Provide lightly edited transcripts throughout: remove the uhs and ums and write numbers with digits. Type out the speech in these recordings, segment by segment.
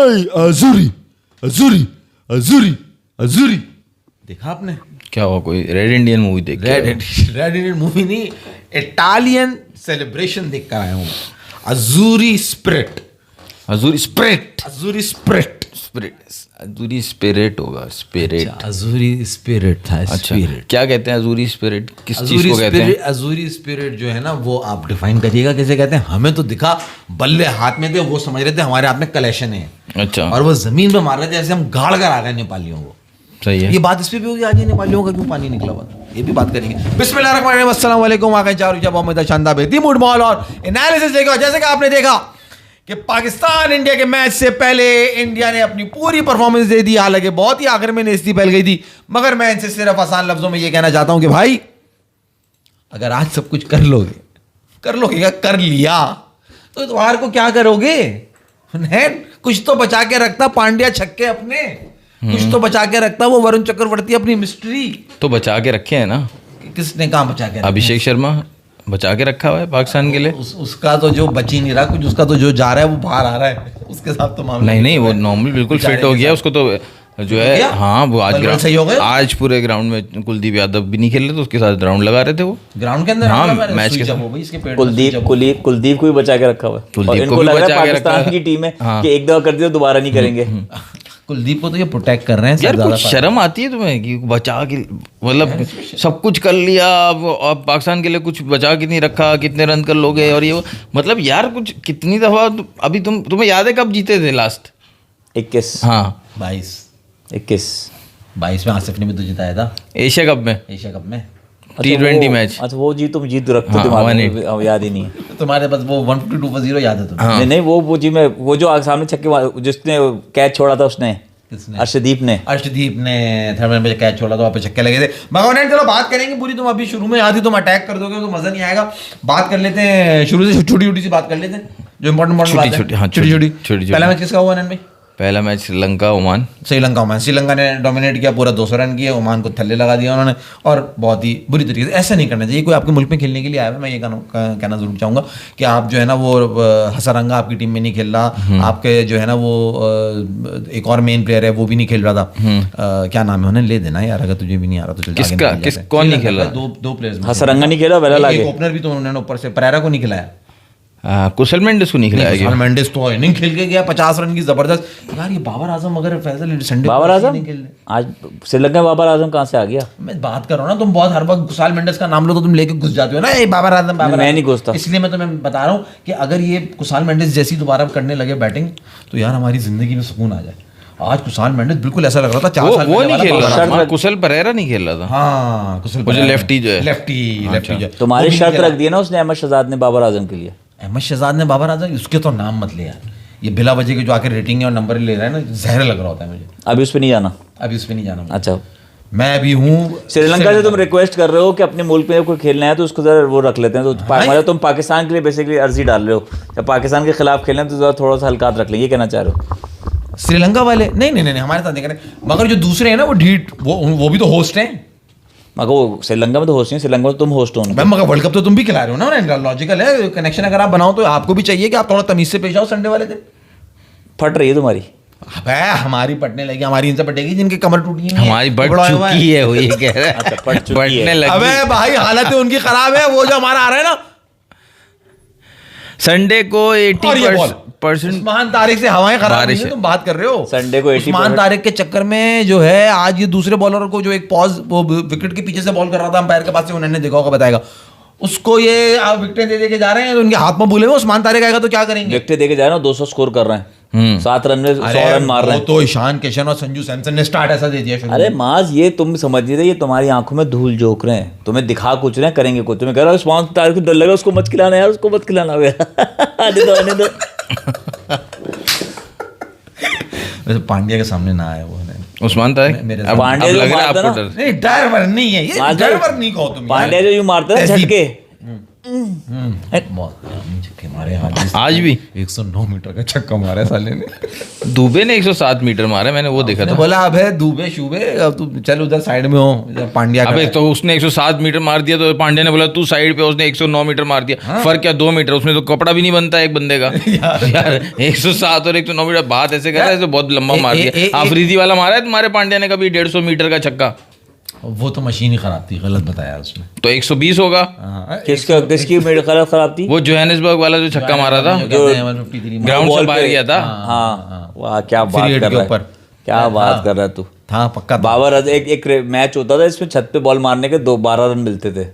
अजूरी अजूरी अजूरी अजूरी देखा आपने? क्या हुआ, कोई रेड इंडियन मूवी देख के? रेड इंडियन मूवी नहीं, इटालियन सेलिब्रेशन देख कर आया हूँ। Azzurri spirit, Azzurri spirit, Azzurri spirit, spirit, Azzurri spirit होगा, स्पिरिट। अजूरी स्पिरिट था। अच्छा, स्पिरिट क्या कहते हैं अजूरी स्पिरिट, किस चीज को कहते हैं? अजूरी स्पिरिट जो है ना, वो आप डिफाइन करिएगा कैसे कहते हैं। हमें तो दिखा बल्ले हाथ में थे, वो समझ रहे थे हमारे हाथ में कलेक्शन है। अच्छा, और वो जमीन पे मार रहे थे, ऐसे हम गाड़ कर आ गए नेपालियों को। सही है। ये बात इस पे भी होगी आज, ये नेपालियों का क्यों पानी निकला हुआ, ये भी बात करेंगे। बिस्मिल्लाहिर्रहमानिर्रहीम, अस्सलाम वालेकुम। आगे चार जब बहुत शानदार बेहतरीन मूड माहौल और एनालिसिस लेकर, जैसे कि आपने देखा कि पाकिस्तान इंडिया के मैच से पहले इंडिया ने अपनी पूरी परफॉर्मेंस दे दी। हालांकि बहुत ही आखिर में नेस्ती फैल गई थी, मगर मैं इनसे सिर्फ आसान लफ्जों में ये कहना चाहता हूं कि भाई अगर आज सब कुछ कर लोगे क्या कर लिया, तो इतवार को क्या करोगे? कुछ तो बचा के रखता पांड्या छक्के अपने, कुछ तो बचा के रखता वो वरुण चक्रवर्ती अपनी मिस्ट्री। तो बचा के रखे हैं ना। किसने कहा बचा के? अभिषेक शर्मा बचा के रखा हुआ है पाकिस्तान के लिए। उसका तो जो बची नहीं रहा कुछ, उसका तो जो जा रहा है वो बाहर आ रहा है, उसके साथ तो मामला नहीं, वो नॉर्मल बिल्कुल फिट हो गया उसको तो जो है। हाँ, वो आज ग्राउंड सही हो गया। आज पूरे ग्राउंड में कुलदीप यादव भी नहीं खेल रहे, तो उसके साथ ग्राउंड लगा रहे थे वो ग्राउंड के अंदर। हाँ, मैच के कुलदीप को भी बचा के रखा हुआ है। और इनको लग रहा है पाकिस्तान की टीम है कि एक दफा कर दिया दोबारा नहीं करेंगे। कुलदीप को तो ये प्रोटेक्ट कर रहे हैं यार। कुछ शर्म आती है तुम्हें कि बचा के, मतलब सब कुछ कर लिया, अब पाकिस्तान के लिए कुछ बचा के नहीं रखा, कितने रन कर लोगे और ये मतलब यार कुछ कितनी दफा अभी तुम्हें याद है कब जीते थे लास्ट? 21। हाँ, 22 में आसिफ ने भी तो जिताया था एशिया कप में, T20 मैच। अच्छा, वो जीत तुम जीत रखते हो, तुम्हारे याद ही नहीं है तुम्हारे पास वो 152 याद है तुम्हें? नहीं, वो जी में वो जो सामने छक्के जिसने कैच छोड़ा था उसने, अर्शदीप ने थर्ड पे कैच छोड़ा था, वहाँ पे छक्के लगे थे। मगर चलो बात करेंगे पूरी। तुम अभी शुरू में याद ही तुम अटैक कर दोगे तो मजा नहीं आएगा। बात कर लेते हैं शुरू से, छोटी सी बात कर लेते हैं जो इंपॉर्टेंट छोटी। पहला मैच किसका हुआ भाई? पहला मैच श्रीलंका ओमान। श्रीलंका ने डोमिनेट किया, पूरा 200 रन किए, ओमान को थल्ले लगा दिया उन्होंने। और बहुत ही बुरी तरीके से ऐसा नहीं करना चाहिए। कोई आपके मुल्क में खेलने के लिए आया है, मैं ये कहना जरूर चाहूँगा कि आप जो है ना वो हसरंगा आपकी टीम में नहीं खेल रहा, आपके जो है ना वो एक और मेन प्लेयर है वो भी नहीं खेल रहा था। क्या नाम है उन्हें, ले देना यार, अगर तुझे भी नहीं आ रहा तो कौन नहीं खेल रहा? दो प्लेयर्स, हसरंगा नहीं खेला, ओपनर भी तो उन्होंने ऊपर से परेरा को नहीं खिलाया, कुशल मेंडिस को नहीं खिलाया गया। कुशल मेंडिस तो इनिंग खेल के गया 50 रन की जबरदस्त। यार ये बाबर आजम अगर फैसल संडे बाबर आजम आज श्रीलंका में बाबर आजम कहाँ से आ गया? मैं बात कर रहा हूँ ना, तुम बहुत हर वक्त कुशल मेंडिस का नाम लो तो तुम लेके घुस जाते हो ना, ये बाबर आजम मैं नहीं घुसता। इसलिए मैं तुम्हें बता रहा हूँ कि अगर ये कुशल मेंडिस जैसी दोबारा करने लगे बैटिंग तो यार हमारी जिंदगी में सुकून आ जाए। आज कुशल मेंडिस बिल्कुल ऐसा लग रहा था 4 साल वो नहीं खेल रहा था, कुशल परेरा नहीं खेल रहा था। हाँ, कुशल लेफ्टी जो है, लेफ्टी तुम्हारी शर्त रख दी ना उसने अहमद शहजाद ने बाबर आजम के लिए। अहमद शहजाद ने बाबर आजम, उसके तो नाम मत ले यार, ये बिला वजह के जो आके रेटिंग है और नंबर ले रहा है ना, जहर लग रहा होता है मुझे। अभी उस पर नहीं जाना। अच्छा, मैं अभी हूँ श्रीलंका से तुम रिक्वेस्ट कर रहे हो कि अपने मुल्क में कोई खेलना है तो उसको जरा वो रख लेते हैं, तो मतलब तुम पाकिस्तान के लिए बेसिकली अर्जी डाल रहे हो, जब पाकिस्तान के खिलाफ खेलना है तो जरा थोड़ा सा हल्कात रख लें, ये कहना चाह रहे हो? श्रीलंका वाले नहीं हमारे साथ नहीं करें, मगर जो दूसरे हैं ना वो ढीठ, वो भी तो होस्ट हैं। मगर वो श्रीलंका में तो होस्ट नहीं, श्रीलंका में तुम होस्ट हो। मगर वर्ल्ड कप तो तुम भी खिला रहे हो ना, लॉजिकल है कनेक्शन। अगर आप बनाओ तो आपको भी चाहिए कि आप थोड़ा तमीज से पेश आओ संडे वाले दिन। फट रही है तुम्हारी? अबे हमारी पटने लगी, हमारी इनसे पटेगी जिनकी कमर टूटी है। हमारी बढ़ चुकी है वो, ये कह रहा है। अच्छा, पट चुकी है। अबे भाई हालत उनकी खराब है, वो जो हमारा आ रहा है ना संडे को 80% उस्मान तारिक से हवाएं खराब है। तुम बात कर रहे हो संडे को उस्मान तारिक के चक्कर में जो है आज ये दूसरे बॉलर को जो एक पॉज वो विकेट के पीछे से बॉल कर रहा था अंपायर के पास से, उन्होंने देखा होगा बताएगा उसको, ये आप विकेटें दे के जा रहे हैं तो उनके हाथ में भूले हुए उस्मान तारिक आएगा तो क्या करेंगे? विकेटें दे के जा रहे हैं, 200 स्कोर कर रहे हैं, 7 रन में 100 रन मार रहे हैं। तो ईशान किशन और संजू सैमसन ने स्टार्ट ऐसा दे दिया। अरे माज, ये तुम समझ नहीं रहे, ये तुम्हारी आंखों में धूल झोंक रहे हैं, तुम्हें दिखा कुछ रहे हैं, करेंगे कुछ। तुम्हें कह रहा उस्मान तारिक को डर लगा, उसको मत खिलाना यार, उसको मत खिलाना आने दो। वैसे पांड्या के सामने ना आया वो उस्मान तारिक, पांड्या लग रहा है आपको डर? नहीं, डर नहीं है ये, डर नहीं कहो तुम। पांड्या जो यूं मारते हैं झटके, छक्के मारे आज भी 109 मीटर का छक्का मारा है साले ने। दुबे ने 107 मीटर मारे, मैंने वो देखा था। बोला अब है दुबे शुबे, अब तू चल उधर साइड में हो, पांड्या अबे तो उसने 107 मीटर मार दिया तो पांड्या ने बोला तू साइड पे, उसने 109 मीटर मार दिया। फर्क क्या 2 मीटर, उसमें तो कपड़ा भी नहीं बनता एक बंदे का। यार 107 और 109 मीटर, बात ऐसे कर रहा है तो बहुत लंबा मार दिया। अफरीदी वाला मारा है तुम्हारे पांड्या ने कभी 150 मीटर का छक्का? वो तो मशीन ही खराब थी, गलत बताया उसने। तो 120 होगा। किसकी खराब थी? वो जोहानिसबर्ग वाला जो छक्का मारा था, ग्राउंड से बाहर गया था। हाँ वाह क्या बात कर रहा है, क्या बात कर रहा है तू। था पक्का। बाबर एक मैच होता था इसमें छत पे बॉल मारने के 12 रन मिलते थे।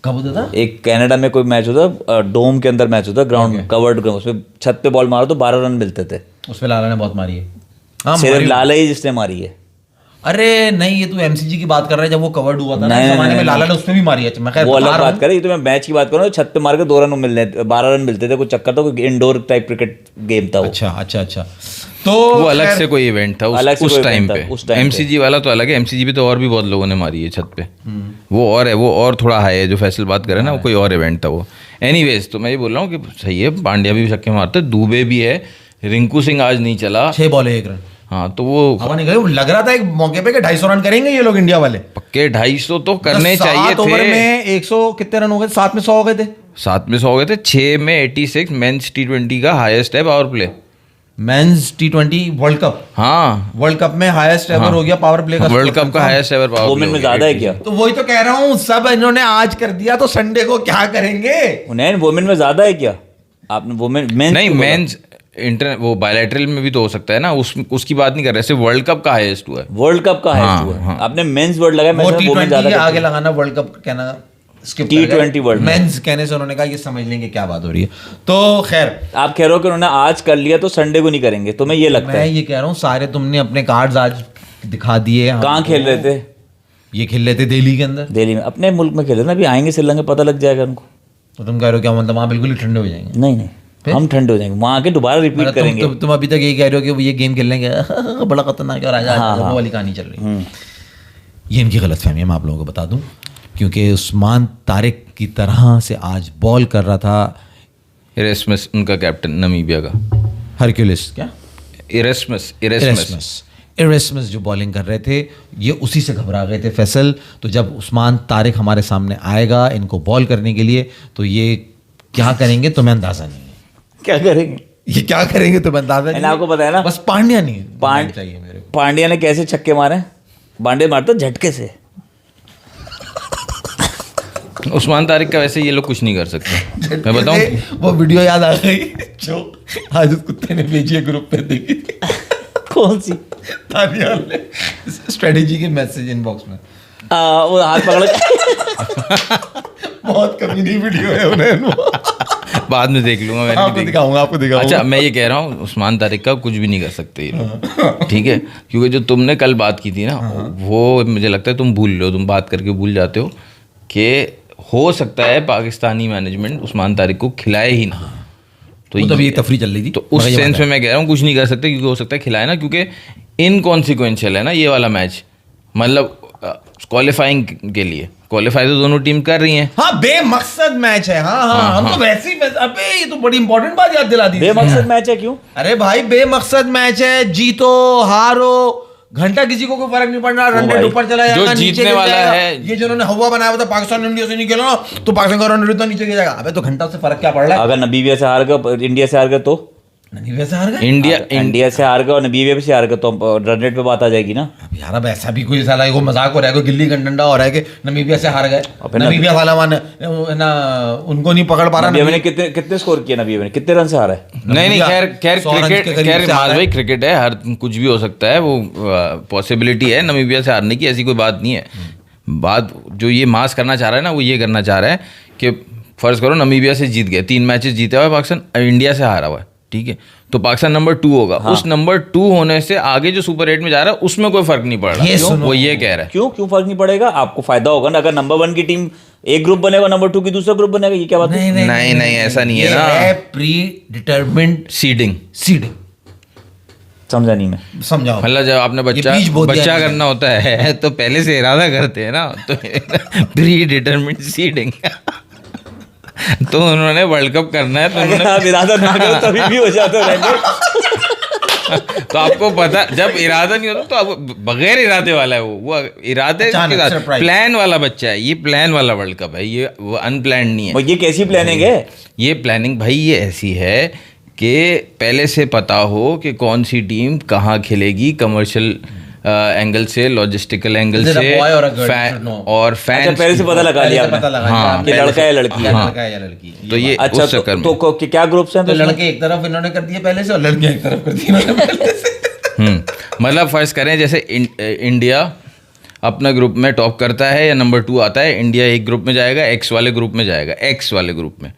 कब होता था? एक कनाडा में कोई मैच होता, डोम के अंदर मैच होता, ग्राउंड कवर्ड ग्राउंड, उसमें छत पे बॉल मारो तो 12 रन मिलते थे। उसमें लाला ने बहुत मारी है। सिर्फ लाला ही जिसने मारी है। अरे नहीं, ये तू एमसीजी की बात कर रहा है, जब वो कवर्ड हुआ था ना जमाने में, लाला ने उसमें भी मारी है। मैं वो अलग बात कर रही, तो मैं मैच की बात कर रहा हूँ। छत पे मार के 2 रन मिलने, 12 रन मिलते थे। कुछ चक्कर था, कोई इंडोर टाइप क्रिकेट गेम था वो। अच्छा। तो वो अलग से कोई इवेंट था उस टाइम पे। एमसीजी वाला तो अलग है, एमसीजी पे तो और भी बहुत लोगों ने मारी है छत पे। वो और है, वो और थोड़ा हाई है। जो फैसल बात कर रहे हैं ना, वो कोई और इवेंट था वो। एनीवेज, तो मैं ये बोल रहा हूँ कि सही है, पांड्या भी छक्के मारते, दुबे भी है, रिंकू सिंह आज नहीं चला, 6 बॉल 1 रन। हाँ तो वो हवा नहीं गई, लग रहा था एक मौके पे कि 250 रन करेंगे ये लोग इंडिया वाले। पक्के 250 तो करने चाहिए थे। ओवर में 100 कितने रन हो गए? 7 में 100 हो गए थे। 7 में 100 हो गए थे। 6 में 86 मेंस T20 का हाईएस्ट है power play. Men's T20 world cup, हाँ वर्ल्ड कप में हाईएस्ट एवर हो गया पावर प्ले का। वर्ल्ड कप का हाईएस्ट एवर पावर वुमेन में ज्यादा है क्या? तो वही तो कह रहा हूँ, सब इन्होंने आज कर दिया तो संडे को क्या करेंगे? नहीं, वुमेन में ज्यादा है क्या? आपने वुमेन नहीं, मेंस इंटर वो बायलैटरल में भी तो हो सकता है ना, उसकी बात नहीं कर रहे, सिर्फ वर्ल्ड कप का हाईएस्ट हुआ है। वर्ल्ड कप का हाईएस्ट हुआ है। आपने मेंस वर्ल्ड लगाया, वो T20 के आगे लगाना, वर्ल्ड कप कहना स्किप T20 वर्ल्ड मेंस कहने से उन्होंने कहा ये समझ लेंगे क्या बात हो रही है। तो खैर, आप कह रहे हो कि उन्होंने आज कर लिया तो संडे को नहीं करेंगे, तुम्हें ये लगता मैं है? ये कह रहा हूँ, सारे तुमने अपने कार्ड्स आज दिखा दिए। कहाँ खेल रहे थे? ये खेल रहे थे दिल्ली के अंदर। दिल्ली में, अपने मुल्क में खेल रहे थे ना। अभी आएंगे श्रीलंका, पता लग जाएगा उनको। तो तुम कह रहे हो क्या मतलब वहाँ बिल्कुल ही ठंडे हो जाएंगे? नहीं, हम ठंडे हो जाएंगे, वहाँ आके दोबारा रिपीट करेंगे। तुम अभी तक यही कह रहे हो कि वो ये गेम खेल लेंगे बड़ा खतरनाक है और आजा, वो वाली कहानी चल रही है। ये इनकी गलतफहमी है, मैं आप लोगों को बता दूं, क्योंकि उस्मान तारिक की तरह से आज बॉल कर रहा था इरेस्मस, उनका कैप्टन नमीबिया का। हरक्यूलिस क्या? इरेस्मस जो बॉलिंग कर रहे थे, ये उसी से घबरा गए थे फैसल। तो जब उस्मान तारिक हमारे सामने आएगा इनको बॉल करने के लिए, तो ये क्या करेंगे तुम्हें अंदाजा नहीं है। क्या करेंगे? ये क्या करेंगे तुम्हें अंदाजा नहीं? आपको पता है ना, बस पांड्या नहीं चाहिए मेरे को। पांड्या ने कैसे छक्के मारे? पांड्या मारता झटके से। उस्मान तारिक का वैसे ये लोग कुछ नहीं कर सकते। मैं बताऊं, वो वीडियो याद आ गई जो आज उस कुत्ते ने भेजी है ग्रुप पे, देखी? कौन सी? तानिया ने स्ट्रेटेजी के मैसेज इनबॉक्स में वो हाथ पकड़ बहुत कमीनी वीडियो है उन्हें। बाद में देख लूंगा, मैंने आपको दिखाऊंगा। अच्छा, मैं ये कह रहा हूँ उस्मान तारिक का कुछ भी नहीं कर सकते ये लोग, ठीक है? क्योंकि जो तुमने कल बात की थी ना, वो मुझे लगता है तुम भूल लो, तुम बात करके भूल जाते हो कि हो सकता है पाकिस्तानी मैनेजमेंट उस्मान तारिक को खिलाए ही ना। तो तभी तफरी चल रही थी। तो उस सेंस में मैं कह रहा हूँ कुछ नहीं कर सकते, क्योंकि हो सकता है खिलाए ना, क्योंकि इनकॉन्सिक्वेंशियल है ना ये वाला मैच। मतलब क्वालिफाइंग के लिए क्वालिफाई तो दोनों टीम कर रही हैं। हाँ, बेमकसद मैच है। हाँ, हम तो वैसे ही, अबे ये तो बड़ी इंपॉर्टेंट बात याद दिला दी। बेमकसद मैच है क्यों? अरे भाई, बेमकसद मैच है। जीतो हारो घंटा किसी को कोई फर्क नहीं पड़ना। रन रेट ऊपर चला जाएगा, जो जीतने वाला है। ये जिन्होंने हवा बनाया हुआ था पाकिस्तान इंडिया से नहीं खेला ना, तो पाकिस्तान का रन रेट तो नीचे गिर जाएगा। अबे तो घंटा से फर्क क्या पड़ रहा है? अगर नबीबिया से हार गए, इंडिया से हार गए तो नबीबिया से हार गए, इंडिया से हार गए और नबीबिया से हार गए तो रन रेट पे बात आ जाएगी ना। अब यार, अब ऐसा भी कोई साला को मजाक हो रहा है, कोई गिल्ली डंडा हो रहा है कि नमीबिया से हार गए। नमीबिया वाला ना उनको नहीं पकड़ पा रहा। नबीबिया ने कितने स्कोर किया? नबीबिया ने कितने रन से हारा है? नहीं, खैर भाई क्रिकेट है, हर कुछ भी हो सकता है, वो पॉसिबिलिटी है नमीबिया से हारने की, ऐसी कोई बात नहीं है। बात जो ये मास करना चाह रहा है ना, वो ये करना चाह रहा है कि फर्ज करो नमीबिया से जीत गए, 3 मैचेस जीते हुआ है पाकिस्तान, इंडिया से हारा हुआ है, ठीक है? तो पाकिस्तान नंबर 2 होगा। हाँ। उस नंबर 2 होने से आगे जो सुपर 8 में जा रहा है उसमें कोई फर्क नहीं पड़ रहा। वो ये कह रहा है। क्यों फर्क नहीं पड़ेगा? आपको फायदा होगा ना, अगर नंबर 1 की टीम एक ग्रुप बनेगा, नंबर 2 की दूसरा ग्रुप बनेगा। ये क्या बात है? नहीं, ऐसा नहीं है ना। Pre determined seeding. समझा नहीं मैं, समझाओ। मतलब जब आपने बच्चा करना होता है तो पहले से इरादा करते हैं ना, तो प्री डिटरमिन्ड सीडिंग। तो उन्होंने वर्ल्ड कप करना है तो अगर उन्होंने आप इरादा ना करो तभी भी हो जाते रहेंगे। तो आपको पता, जब इरादा नहीं होता तो अब बगैर इरादे वाला है वो इरादे अचानक, के साथ surprise। प्लान वाला बच्चा है, ये प्लान वाला वर्ल्ड कप है, ये वो अनप्लान नहीं है। वो ये कैसी प्लानिंग है? ये प्लानिंग भाई ये ऐसी है कि पहले से पता हो कि कौन सी टीम कहाँ खेलेगी, कमर्शियल एंगल से, logistical angle Is it a से, boy or a girl? Fan You should know. और अच्छा, फैंस पहले से पता लगा लिया आपने। पता लगा हाँ, कि लड़का है लड़की है। लड़का है या लड़की है। तो ये अच्छा, उस चक्कर में तो क्या ग्रुप्स हैं? तो लड़के एक तरफ इन्होंने कर दिए पहले से और लड़कियां एक तरफ कर दी इन्होंने पहले से। मतलब फर्ज करें जैसे इंडिया अपना ग्रुप में टॉप करता है या नंबर 2 आता है, इंडिया एक ग्रुप में जाएगा, एक्स वाले ग्रुप में जाएगा, एक्स वाले ग्रुप में,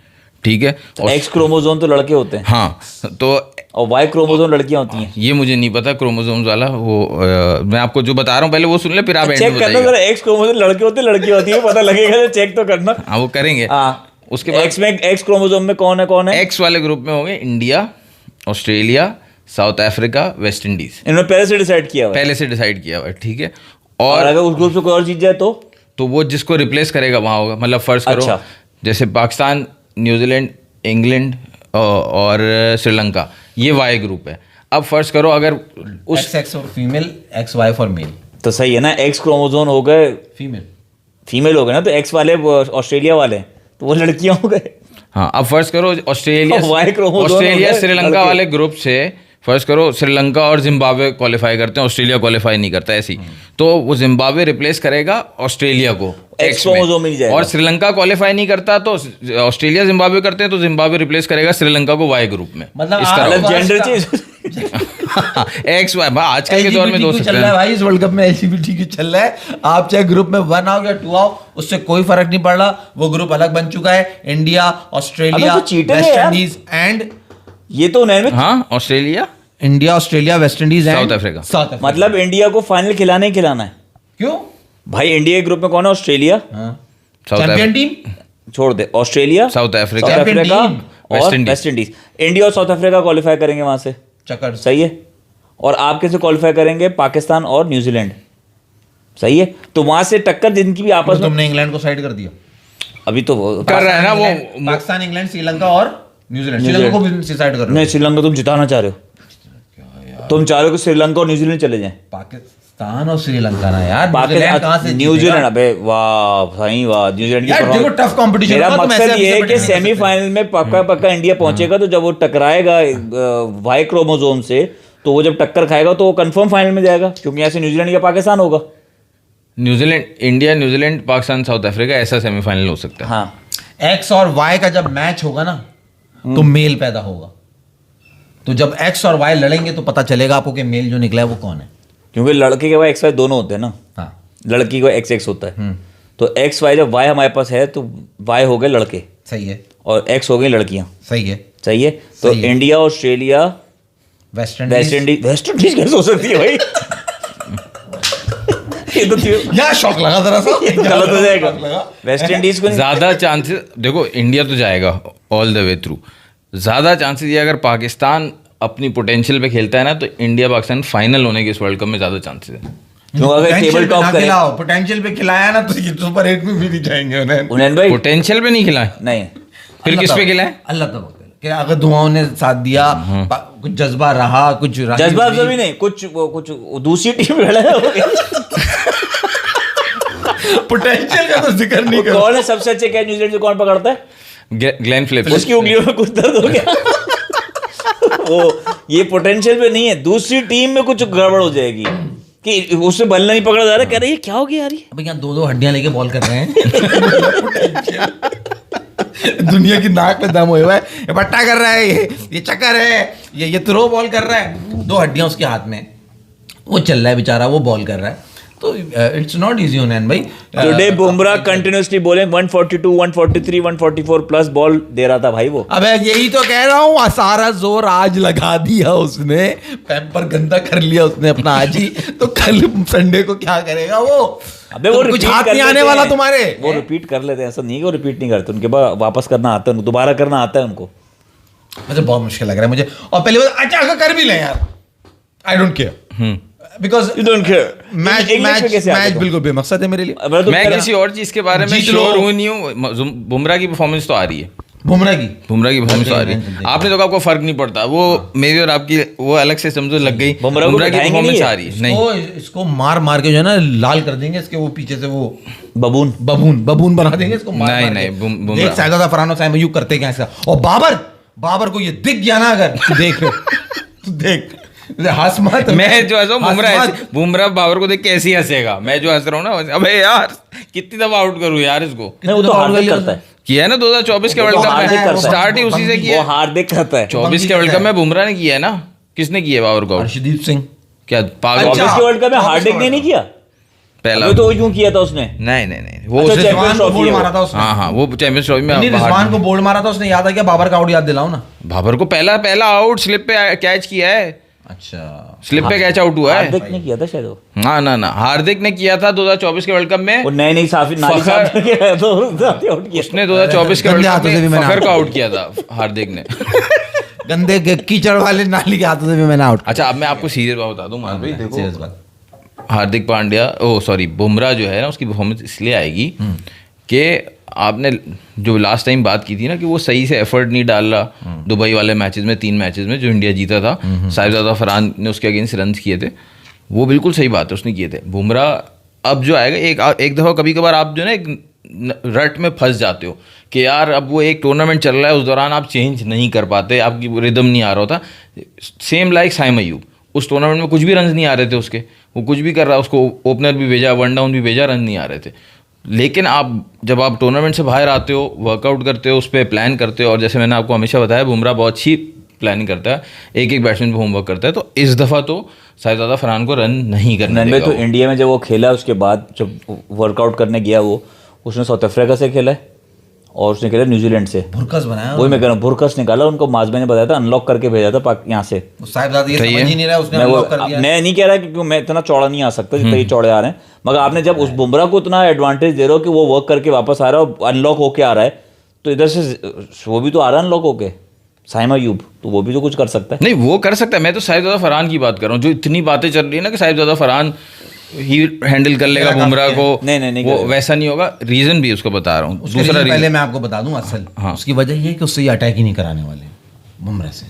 ठीक है। और एक्स क्रोमोसोम तो लड़के होते हैं हाँ, तो और वाई क्रोमोसोम लड़कियां होती हैं। ये मुझे नहीं पता क्रोमोसोम्स वाला, वो मैं आपको जो बता रहा हूँ पहले वो सुन ले, फिर आप एंड में चेक करना बताइएगा। जरा, एक्स क्रोमोसोम लड़के होते हैं लड़की होती है, पता लगेगा, चेक तो करना। हाँ वो करेंगे। हाँ, उसके बाद एक्स में, एक्स क्रोमोसोम में कौन है? एक्स वाले ग्रुप में होंगे India, Australia, South Africa, West Indies. इन्होंने पहले से डिसाइड किया हुआ है। पहले से डिसाइड किया हुआ है, ठीक है। और और अगर उस ग्रुप से कोई और जीत जाए तो वो जिसको रिप्लेस करेगा वहाँ होगा। मतलब फर्ज करो अच्छा। जैसे पाकिस्तान, न्यूजीलैंड, इंग्लैंड और श्रीलंका, ये वाई ग्रुप है। अब फर्ज करो अगर उस X for female, X Y for male. तो सही है ना, एक्स क्रोमोसोम हो गए फीमेल, फीमेल हो गए ना, तो एक्स वाले ऑस्ट्रेलिया वाले तो वो लड़कियां हो गए। हाँ, अब फर्ज करो ऑस्ट्रेलिया, वाई क्रोमोसोम हो ऑस्ट्रेलिया गए श्रीलंका लड़के। वाले ग्रुप से फर्ज करो श्रीलंका और जिम्बाब्वे क्वालिफाई करते हैं, ऑस्ट्रेलिया क्वालिफाई नहीं करता, ऐसी। तो वो जिम्बाब्वे रिप्लेस करेगा ऑस्ट्रेलिया को एक्स क्रोमोसोम में नहीं जाएगा। और श्रीलंका क्वालिफाई नहीं करता तो ऑस्ट्रेलिया जिम्बाब्वे करते हैं तो जिम्बाब्वे रिप्लेस करेगा श्रीलंका को वाई ग्रुप में। मतलब इस आप- तरह अलग जेंडर चेंज। एक्स वाई आजकल के दौर में दो LGBTQ चल सकते रहा है हैं। भाई, इस वर्ल्ड कप में LGBTQ चल रहा है। आप चाहे ग्रुप में 1 आओ या 2 आओ, उससे कोई फर्क नहीं पड़ रहा। वो ग्रुप अलग बन चुका है। इंडिया, ऑस्ट्रेलिया, अबे तो cheater है वेस्ट यार। इंडीज एंड ये तो उन्होंने हाँ, Australia, India, Australia, West Indies and south Africa. South Africa. मतलब इंडिया को फाइनल खिलाना ही खिलाना है क्यों? भाई। इंडिया के ग्रुप में कौन है? ऑस्ट्रेलिया चैंपियन टीम, छोड़ दे, Australia, South Africa, South Champion Africa team, और West Indies. West Indies. India और साउथ अफ्रीका क्वालिफाई करेंगे वहां से, चक्कर सही है। और आप कैसे क्वालिफाई करेंगे? पाकिस्तान और न्यूजीलैंड, सही है। तो वहां से टक्कर जिनकी भी आपस में, तुमने इंग्लैंड को साइड कर दिया। अभी तो कर रहा है ना वो। पाकिस्तान, इंग्लैंड, श्रीलंका और न्यूजीलैंड। श्रीलंका को भी साइड कर रहे नहीं, श्रीलंका तुम जिताना चाह रहे हो, तुम चाह रहे हो कि श्रीलंका और न्यूजीलैंड चले जाएं। पाकिस्तान और श्रीलंका ना यार, न्यूजीलैंड कहाँ से न्यूजीलैंड, जीतेगा? अबे वाह भाई वाह, न्यूजीलैंड की यार देखो performance- टफ कंपटीशन। मेरा मकसद ये है कि सेमीफाइनल में पक्का पक्का इंडिया पहुंचेगा, तो जब वो टकराएगा वाई क्रोमोसोम से, तो वो जब टक्कर खाएगा तो वो कंफर्म फाइनल में जाएगा, क्योंकि यहाँ से न्यूजीलैंड या पाकिस्तान होगा। New Zealand, India, New Zealand, Pakistan, south Africa, ऐसा सेमीफाइनल हो सकता है। हाँ, एक्स और वाई का जब मैच होगा ना, तो मेल पैदा होगा। तो जब एक्स और वाई लड़ेंगे तो पता चलेगा आपको कि मेल जो निकला है वो कौन है। क्योंकि लड़के के वाई एक्स वाई दोनों होते हैं ना, हाँ, लड़की को एक्स एक्स होता है। तो एक्स वाई, जब वाई हमारे पास है तो वाई हो गए लड़के सही है, और एक्स हो गई लड़कियां, सही है। सही है। तो सही है। India, Australia, West West Indies. Indies, West Indies कैसे हो सकती है भाई? ये तो यार शौक लगा जरा सा, गलत हो जाएगा। वेस्ट इंडीज को नहीं, ज्यादा चांसेस देखो, इंडिया तो जाएगा ऑल द वे थ्रू। ज्यादा चांसेस ये अगर पाकिस्तान अपनी पोटेंशियल पे खेलता है ना, तो इंडिया पाकिस्तान फाइनल होने के इस वर्ल्ड कप में ज्यादा चांसेस है। क्यों अगर टेबल टॉप करें? पोटेंशियल पे खिलाया ना तो ये सुपर 8 में भी नहीं जाएंगे उन्हें। उन्हें भाई पोटेंशियल पे नहीं खिलाए, नहीं, फिर किस पे खिलाए? अल्लाह तबारक कि अगर दुआओं ने साथ दिया, कुछ जज्बा रहा, कुछ राही जज्बा हुई। अफजा भी नहीं, कुछ दूसरी टीम लड़ा है। पोटेंशियल का तो जिक्र नहीं कर। कौन है सबसे अच्छे कैच न्यूजीलैंड से कौन पकड़ता है? Glenn Phillips. उसकी उंगलियों में कुछ दर्द हो गया। वो ये पोटेंशियल पे नहीं है, दूसरी टीम में कुछ गड़बड़ हो जाएगी कि उससे बल्ला नहीं पकड़ा जा रहा, कह रहे ये क्या हो गया यार? अब यहाँ 2-2 हड्डियां लेके बॉल कर रहे हैं। दुनिया की नाक पे दम हुआ है, ये बट्टा कर रहा है, ये चक्कर है, ये थ्रो बॉल कर रहा है, 2 हड्डियां उसके हाथ में, वो चल रहा है बेचारा, वो बॉल कर रहा है। तो इट्स नॉट इजी हुनैन भाई। Today Bumrah continuously bowling 142, 143, 144 plus ball दे रहा था भाई वो। अबे यही तो कह रहा हूँ, सारा जोर आज लगा दिया उसने, पैम्पर गंदा कर लिया उसने अपना आज ही, तो कल संडे को क्या करेगा वो? अबे वो तो कुछ repeat हाथ कर नहीं आने लेते वाला हैं। तुम्हारे। वो रिपीट कर लेते हैं, ऐसा नहीं है वो रिपीट नहीं करते, उनके बाद वापस करना आता है उनको, दोबारा करना आता है उनको। मुझे बहुत मुश्किल लग रहा है मुझे। और पहली बात, अच्छा अगर कर भी ले यार, I don't care, because You don't care. Match English में कैसे मैच बिल्कुल बेमकसद है मेरे लिए। अब तो मैं मेरा- किसी और चीज के बारे में जीत लो। श्योर हूँ नहीं हूँ। बुमराह की परफॉर्मेंस तो आ रही है, बुमराह की बुमराह की परफॉर्मेंस तो आ रही देखते है। हैं। आपने तो कहा आपको फर्क नहीं पड़ता, वो मेरी और आपकी वो अलग से समझो लग गई। बुमराह को बुमराह की बैठाएंगे परफॉर्मेंस नहीं आ रही है नहीं। इसको मार मार के जो है ना लाल कर देंगे, इसके वो पीछे से वो बबून बबून बना देंगे इसको मार नहीं, मार नहीं, के। बुमराह। देख साइदा फरहान और साइम अयूब करते क्या इसका। और बाबर को ये दिख गया ना अगर तू देख तू देख हंस मत। मैं जो हंसा हंस बुमराह मत। बुमराह बाबर को देख के ऐसे ही हंसेगा। मैं जो हंस रहा हूँ ना, अबे यार कितनी दफा आउट करूँ यार इसको। नहीं, वो तो हार्दिक करता है, किया है ना 2024 के वो वर्ल्ड तो कप हार्दिक में, करता है। स्टार्ट ही उसी से वो किया। हार्दिक करता है। 24 के वर्ल्ड कप में बुमराह ने किया है ना। किसने किया बाबर को out? अर्शदीप सिंह क्या पागल? अच्छा। 24 के वर्ल्ड कप में 24 हार्दिक ने नहीं किया, पहला अबे तो वो क्यों किया था उसने? नहीं वो अच्छा, उसने- चैंपियंस रिजवान को ट्रॉफी बोल्ड है वो। मारा था उसने। हाँ वो चैंपियंस ट्रॉफी में नहीं, बाहर- रिजवान को बोल्ड मारा था उसने, याद है क्या? बाबर का आउट याद दिलाओ ना। बाबर को पहला आउट स्लिप पे कैच किया है, अच्छा स्लिप पे कैच आउट हुआ है। हार्दिक ने किया था शायद वो। ना हार्दिक ने किया था 2024 के वर्ल्ड कप में। वो नई साफी नाली फखर- साफ करके आया तो आउट किया। उसने 2024 के वर्ल्ड गंदे कप हाथों से भी में मैंने फखर out को आउट किया था हार्दिक ने। गंदे कीचड़ वाले नाली के हाथों से भी मैंने आउट। अच्छा अब मैं आपको सीरियस बात बता दूं मान भाई, सीरियस देखो बात। हार्दिक पांड्या बुमराह जो है ना, उसकी परफॉर्मेंस इसलिए आएगी कि आपने जो लास्ट टाइम बात की थी ना कि वो सही से एफर्ट नहीं डाल रहा दुबई वाले मैचेस में, 3 मैचेस में जो इंडिया जीता था, साहिबजादा फरहान ने उसके अगेंस्ट रन किए थे, वो बिल्कुल सही बात है उसने किए थे। बुमराह अब जो आएगा एक दफ़ा कभी कभार आप जो है ना एक रट में फंस जाते हो कि यार अब वो एक टूर्नामेंट चल रहा है, उस दौरान आप चेंज नहीं कर पाते, आपकी रिदम नहीं आ रहा होता। सेम लाइक साइम अयूब, उस टूर्नामेंट में कुछ भी रन नहीं आ रहे थे उसके, वो कुछ भी कर रहा, उसको ओपनर भी भेजा, वन डाउन भी भेजा, रन नहीं आ रहे थे। लेकिन जब आप टूर्नामेंट से बाहर आते हो, वर्कआउट करते हो, उस पर प्लान करते हो, और जैसे मैंने आपको हमेशा बताया बुमराह बहुत अच्छी प्लानिंग करता है, एक बैट्समैन पे होमवर्क करता है, तो इस दफ़ा तो साहिबजादा फरहान को रन नहीं करने ननवे देगा तो वो। इंडिया में जब वो खेला उसके बाद जब वर्कआउट करने गया वो, उसने साउथ अफ्रीका से खेला है और उसने खेला न्यूजीलैंड से। भुरकस बनाया वही मैं कह रहा हूँ, भुरकस निकाला, उनको माजबे ने बताया था, अनलॉक करके भेजा था यहाँ से। साहिबजादा ये सही समझ है। ही नहीं रहा, उसने मैं अनलॉक कर दिया। मैं नहीं कह रहा क्योंकि मैं इतना चौड़ा नहीं आ सकता जितना ये चौड़े आ रहे हैं, मगर आपने जब उस बुमराह को इतना एडवांटेज दे रहे हो कि वो वर्क करके वापस आ रहा है और अनलॉक होके आ रहा है, तो इधर से वो भी तो आ रहा है अनलॉक होके, साइम अयूब, तो वो भी तो कुछ कर सकता है। नहीं वो कर सकता है, मैं तो साहिबजादा फरहान की बात कर रहा हूँ। जो इतनी बातें चल रही है ना कि साहिबजादा फरहान ही हैंडल कर लेगा बुमराह को, नहीं वो करेगा। वैसा नहीं होगा। रीजन भी उसको बता रहा हूँ। उसके दूसरा reason पहले रीजन, मैं आपको बता दूं असल हाँ। उसकी वजह ये है कि उससे ये अटैक ही नहीं कराने वाले बुमराह से।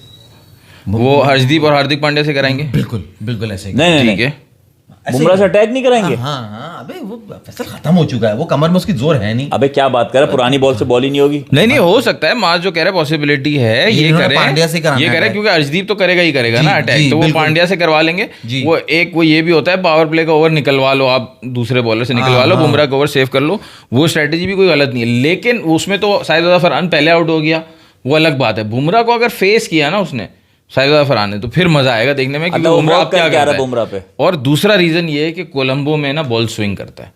वो हर्षदीप और हार्दिक पांड्या से कराएंगे। बिल्कुल बिल्कुल ऐसे ही। नहीं ठीक है, बुमराह से अटैक नहीं कराएंगे। हाँ हाँ अबे वो फैसल खत्म हो चुका है, वो कमर में उसकी जोर है नहीं। अबे क्या बात कर रहा है, पुरानी बॉल से बॉल ही नहीं होगी। नहीं हो सकता है, माज जो कह रहा है पॉसिबिलिटी है, ये इन्होंने करे, पांड्या से कराना ये करे, है। क्योंकि अर्शदीप तो करेगा ही करेगा जी, ना अटैक, जी, तो वो बिल्कुल। पांड्या से करवा लेंगे। जी। वो ये भी होता है पावर प्ले का ओवर निकलवा लो, आप दूसरे बॉलर से निकलवा लो, बुमराह का ओवर सेव कर लो, वो स्ट्रेटेजी भी कोई गलत नहीं है। लेकिन उसमें तो साहिबजादा फरहान पहले आउट हो गया, वो अलग बात है। बुमराह को अगर फेस किया ना उसने साहिबजादा फरहान ने, तो फिर मजा आएगा देखने में, क्योंकि वो बुमराह work अब क्या करके आ रहा करता है है। बुमराह पे। और दूसरा रीजन ये है कि कोलंबो में ना बॉल स्विंग करता है,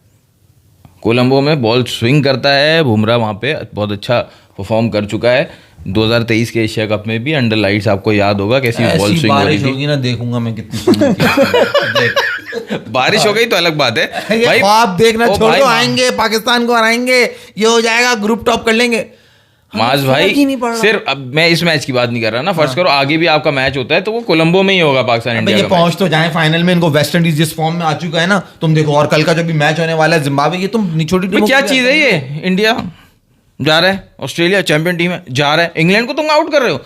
कोलंबो में बॉल स्विंग करता है। बुमराह वहाँ पे बहुत अच्छा परफॉर्म कर चुका है। 2023 के एशिया कप में भी अंडर लाइट्स आपको याद होगा कैसी बॉल ऐसी स्विंग हो रही बारिश थी। होगी ना, देखूंगा मैं कितनी सुंदर देख। बारिश हो गई तो अलग बात है ये ख्वाब देखना ओ छोड़ भाई, दो, आएंगे पाकिस्तान को हराएंगे, ये हो जाएगा, ग्रुप टॉप कर लेंगे। माज फर्क ही भाई नहीं पड़ रहा। सिर्फ अब मैं इस मैच की बात नहीं कर रहा ना, फर्स्ट करो आगे भी आपका मैच होता है तो वो कोलंबो में ही होगा, पाकिस्तान अबे इंडिया ये का मैच। पहुंच तो जाए फाइनल में, इनको वेस्ट इंडीज जिस फॉर्म में आ चुका है ना, तुम देखो, और कल का जो भी मैच होने वाला है जिम्बाब्वे, ये तुम छोटी भाई क्या चीज है ये? इंडिया जा रहा है, ऑस्ट्रेलिया चैंपियन टीम है जा रहा है, इंग्लैंड को तुम आउट कर रहे हो,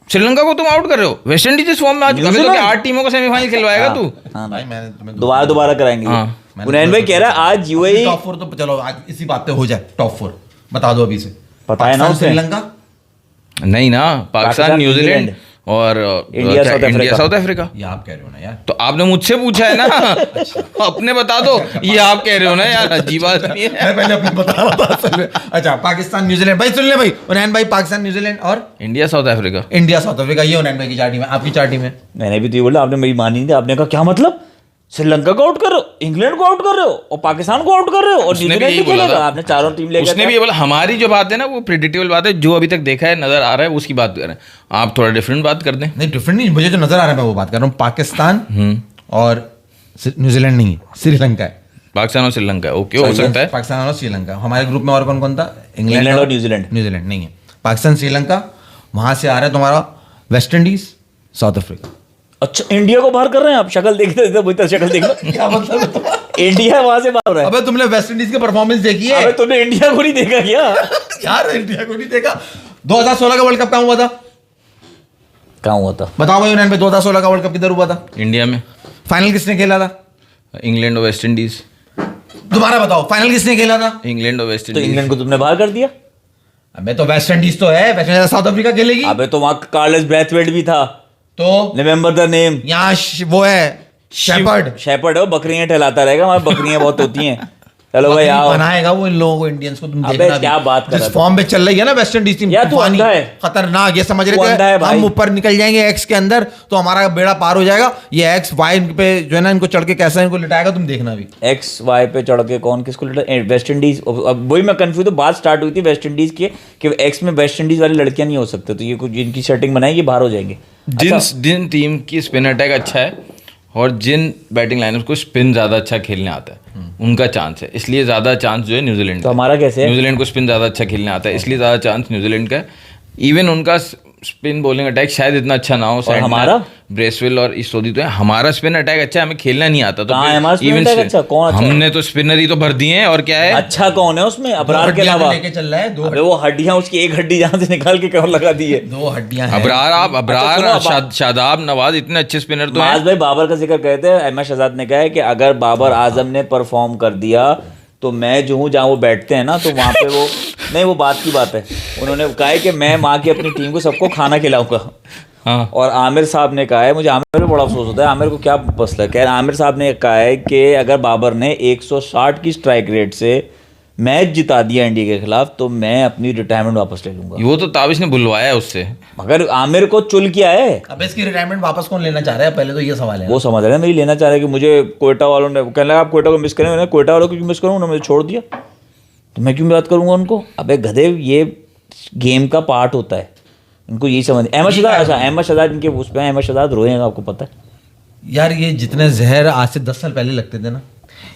श्रीलंका को तुम आउट कर रहे हो, वेस्ट इंडीज जिस फॉर्म में आज अभी तो क्या 8 टीमों का सेमीफाइनल खिलवाएगा तू? हाँ भाई ना। मैंने तुम्हें दोबारा कराएंगे। हाँ। उनैन भाई कह रहा है आज यूएई टॉप 4 तो चलो आज इसी बात पे हो जाए, टॉप 4 बता दो अभी से। पता है ना पाकिस्तान, उसे। श्रीलंका, नहीं ना, पाकिस्तान, न्यूजीलैंड और India, south India Africa. South Africa. ये आप कह रहे हो ना यार। तो आपने मुझसे पूछा है ना, अपने बता दो। ये आप कह रहे हो ना यार, अजीब बात नहीं है। मैं पहले अपने बता रहा था असल में। अच्छा पाकिस्तान न्यूजीलैंड, भाई सुन ले भाई, उनैन भाई पाकिस्तान न्यूजीलैंड और India south Africa. India south Africa, ये उनैन भाई की चार टीम है, आपकी चार टीम है। मैंने भी तो ये बोला, आपने मेरी मानी नहीं थी। आपने कहा क्या मतलब, श्रीलंका को आउट कर रहे हो, इंग्लैंड को आउट कर रहे हो और पाकिस्तान को आउट कर रहे हो और उसने भी न्यूजीलैंड यही भी बोला खेलेगा। था। आपने चारों टीम लेकर उसने भी ये बोला, हमारी जो बात है ना वो प्रिडिक्टेबल बात है, जो अभी तक देखा है नजर आ रहा है उसकी बात कर रहे हैं। आप थोड़ा डिफरेंट बात कर दें। नहीं डिफरेंट नहीं, मुझे जो नजर आ रहा है मैं वो बात कर रहा हूँ। पाकिस्तान और न्यूजीलैंड नहीं है, श्रीलंका है। पाकिस्तान और श्रीलंका, ओके हो सकता है। पाकिस्तान और श्रीलंका। हमारे ग्रुप में और कौन कौन था? इंग्लैंड और न्यूजीलैंड। न्यूजीलैंड नहीं है। पाकिस्तान, श्रीलंका, वहां से आ रहा है तुम्हारा वेस्ट इंडीज, साउथ अफ्रीका। अच्छा, इंडिया को बाहर कर रहे हैं आप? शक्ल देखते देखते शक्ल देखना क्या मतलब है तुम्हारा? इंडिया वहां से बाहर हो रहा है। अबे तुमने वेस्ट इंडीज की परफॉर्मेंस देखी है? अबे तुमने इंडिया को नहीं देखा क्या? यार इंडिया को नहीं देखा। 2016 का वर्ल्ड कप कहाँ हुआ था? कहाँ हुआ था? बताओ भाई यूनान पे 2016 का वर्ल्ड कप किधर हुआ था? इंडिया में फाइनल किसने खेला था? इंग्लैंड और वेस्ट इंडीज। दोबारा बताओ, फाइनल किसने खेला था? इंग्लैंड और वेस्ट तो इंडीज। इंग्लैंड को तुमने बाहर कर दिया। अबे तो वेस्ट इंडीज तो है, वेस्ट इंडीज साउथ अफ्रीका खेलेगी। अबे तो वहां कार्लोस ब्रैथवेट भी था। तो रिमेम्बर द नेम। यहाँ वो है शेपर्ड। शेपर्ड है वो, बकरियां टहलाता रहेगा, वहां बकरियां बहुत होती हैं। चलो भाई आओ। बनाएगा वो इन लोगों को, इंडियंस को। तुम अबे देखना क्या बात कर जिस रहा था? फॉर्म पे चल रही है ना वेस्ट इंडीज टीम, यार तू तूफानी, अंधा है। खतरनाक। ये समझ तू रहे अंधा थे है भाई। हम ऊपर निकल जाएंगे एक्स के अंदर तो हमारा बेड़ा पार हो जाएगा। ये एक्स वाई पे जो है ना, इनको चढ़ के कैसा इनको लिटाएगा, तुम देखना भी। एक्स वाई पे चढ़ के कौन किसको वेस्ट इंडीज। अब वही मैं कंफ्यूज हूँ। बात स्टार्ट हुई थी वेस्ट इंडीज की कि एक्स में वेस्ट इंडीज वाली लड़कियां नहीं हो सकते, तो ये कुछ जिनकी सेटिंग बनाएगी बाहर हो जाएंगे। जिन टीम की स्पिन अटैक अच्छा है और जिन बैटिंग लाइनर्स को स्पिन ज़्यादा अच्छा खेलने आता है उनका चांस है, इसलिए ज़्यादा चांस जो है न्यूजीलैंड तो हमारा कैसे है? न्यूजीलैंड को स्पिन ज़्यादा अच्छा खेलने आता है, इसलिए ज़्यादा चांस न्यूजीलैंड का है। इवन उनका स्पिन बॉलिंग अटैक शायद इतना अच्छा ना हो। हमारा ब्रेसवेल और इस तो है। हमारा स्पिन अटैक अच्छा है, हमें खेलना नहीं आता। तो कहाँ है हमारा spin attack अच्छा? कौन अच्छा है? हमने तो स्पिनर ही तो भर दिए हैं, और क्या है? अच्छा कौन है उसमें अबरार के अलावा? लेके चल रहा है दो। अबे वो हड्डियां, उसकी एक हड्डी जहां से निकाल के कौन लगा दी है? दो हड्डियां हैं। अबरार, शादाब, नवाज इतने अच्छे स्पिनर तो माज हैं। भाई बाबर का जिक्र कहते हैं। अहमद शहजाद ने कहा है कि अगर बाबर आजम ने परफॉर्म कर दिया तो मैं जो हूँ जहाँ वो बैठते हैं ना, तो वहाँ पे वो नहीं, वो बात की बात है। उन्होंने कहा है कि मैं माँ की अपनी टीम को सबको खाना खिलाऊंगा। हाँ। और आमिर साहब ने कहा है, मुझे आमिर पे बड़ा अफसोस होता है, आमिर को क्या मसला है। कह रहे आमिर साहब ने कहा है कि अगर बाबर ने 160 की स्ट्राइक रेट से मैच जिता दिया इंडिया के खिलाफ तो मैं अपनी रिटायरमेंट वापस ले लूंगा। वो तो ताबिश ने बुलवाया है उससे। मगर आमिर को चुल किया है। अब इसकी रिटायरमेंट वापस कौन लेना चाह रहा है? पहले तो ये सवाल है। वो समझ रहे हैं मेरी लेना चाह रहे हैं कि मुझे कोयटा वालों ने कहने लगा आप कोयटा को मिस करें। मैंने कोयटा वालों को क्यों मिस करूँ? उन्होंने मुझे छोड़ दिया तो मैं क्यों बात करूंगा उनको? अबे गधे, ये गेम का पार्ट होता है, इनको यही समझ। अहमद शहजाद, अच्छा अहमद शहजाद इनके उस पर अहमद शहजाद रोए हैं, आपको पता है? यार ये जितने जहर आज से 10 साल पहले लगते थे ना,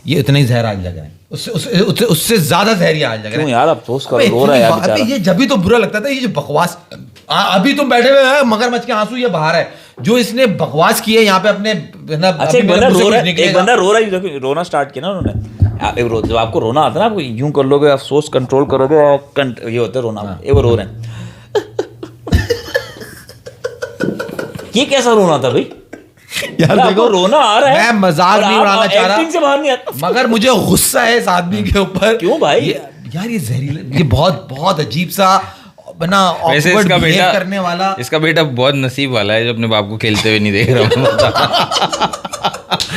ये इतने ही जहर आज लग रहे हैं। उससे ज्यादा जहर ये आज लग रहे क्यों हैं। यार अफसोस करो, अबे रो रहा है यार अबे बेचारा। ये जब भी तो बुरा लगता था, ये जो बकवास अभी तुम बैठे हुए हैं मगरमच्छ के आंसू ये बाहर है, जो इसने बकवास की है यहाँ पे अपने अच्छा एक बंदा रो रहा है, एक बंदा रो रहा है, देखो रोना स्टार्ट किया ना उन्होंने। जब आपको रोना आता है ना, आपको यूं कर लोगे, अफसोस कंट्रोल करोगे और ये होता है रोना। ये वो रो रहे हैं। ये कैसा रोना था भाई? यार देखो रोना आ रहा है, मैं मजाक नहीं उड़ाना चाह रहा, एक्टिंग से बाहर नहीं आता, मगर मुझे गुस्सा है इस आदमी के ऊपर। क्यों भाई? यार ये जहरीला, ये बहुत बहुत अजीब सा बना वैसे awkward इसका behave बेटा करने वाला। इसका बेटा बहुत नसीब वाला है जो अपने बाप को खेलते हुए नहीं देख रहा।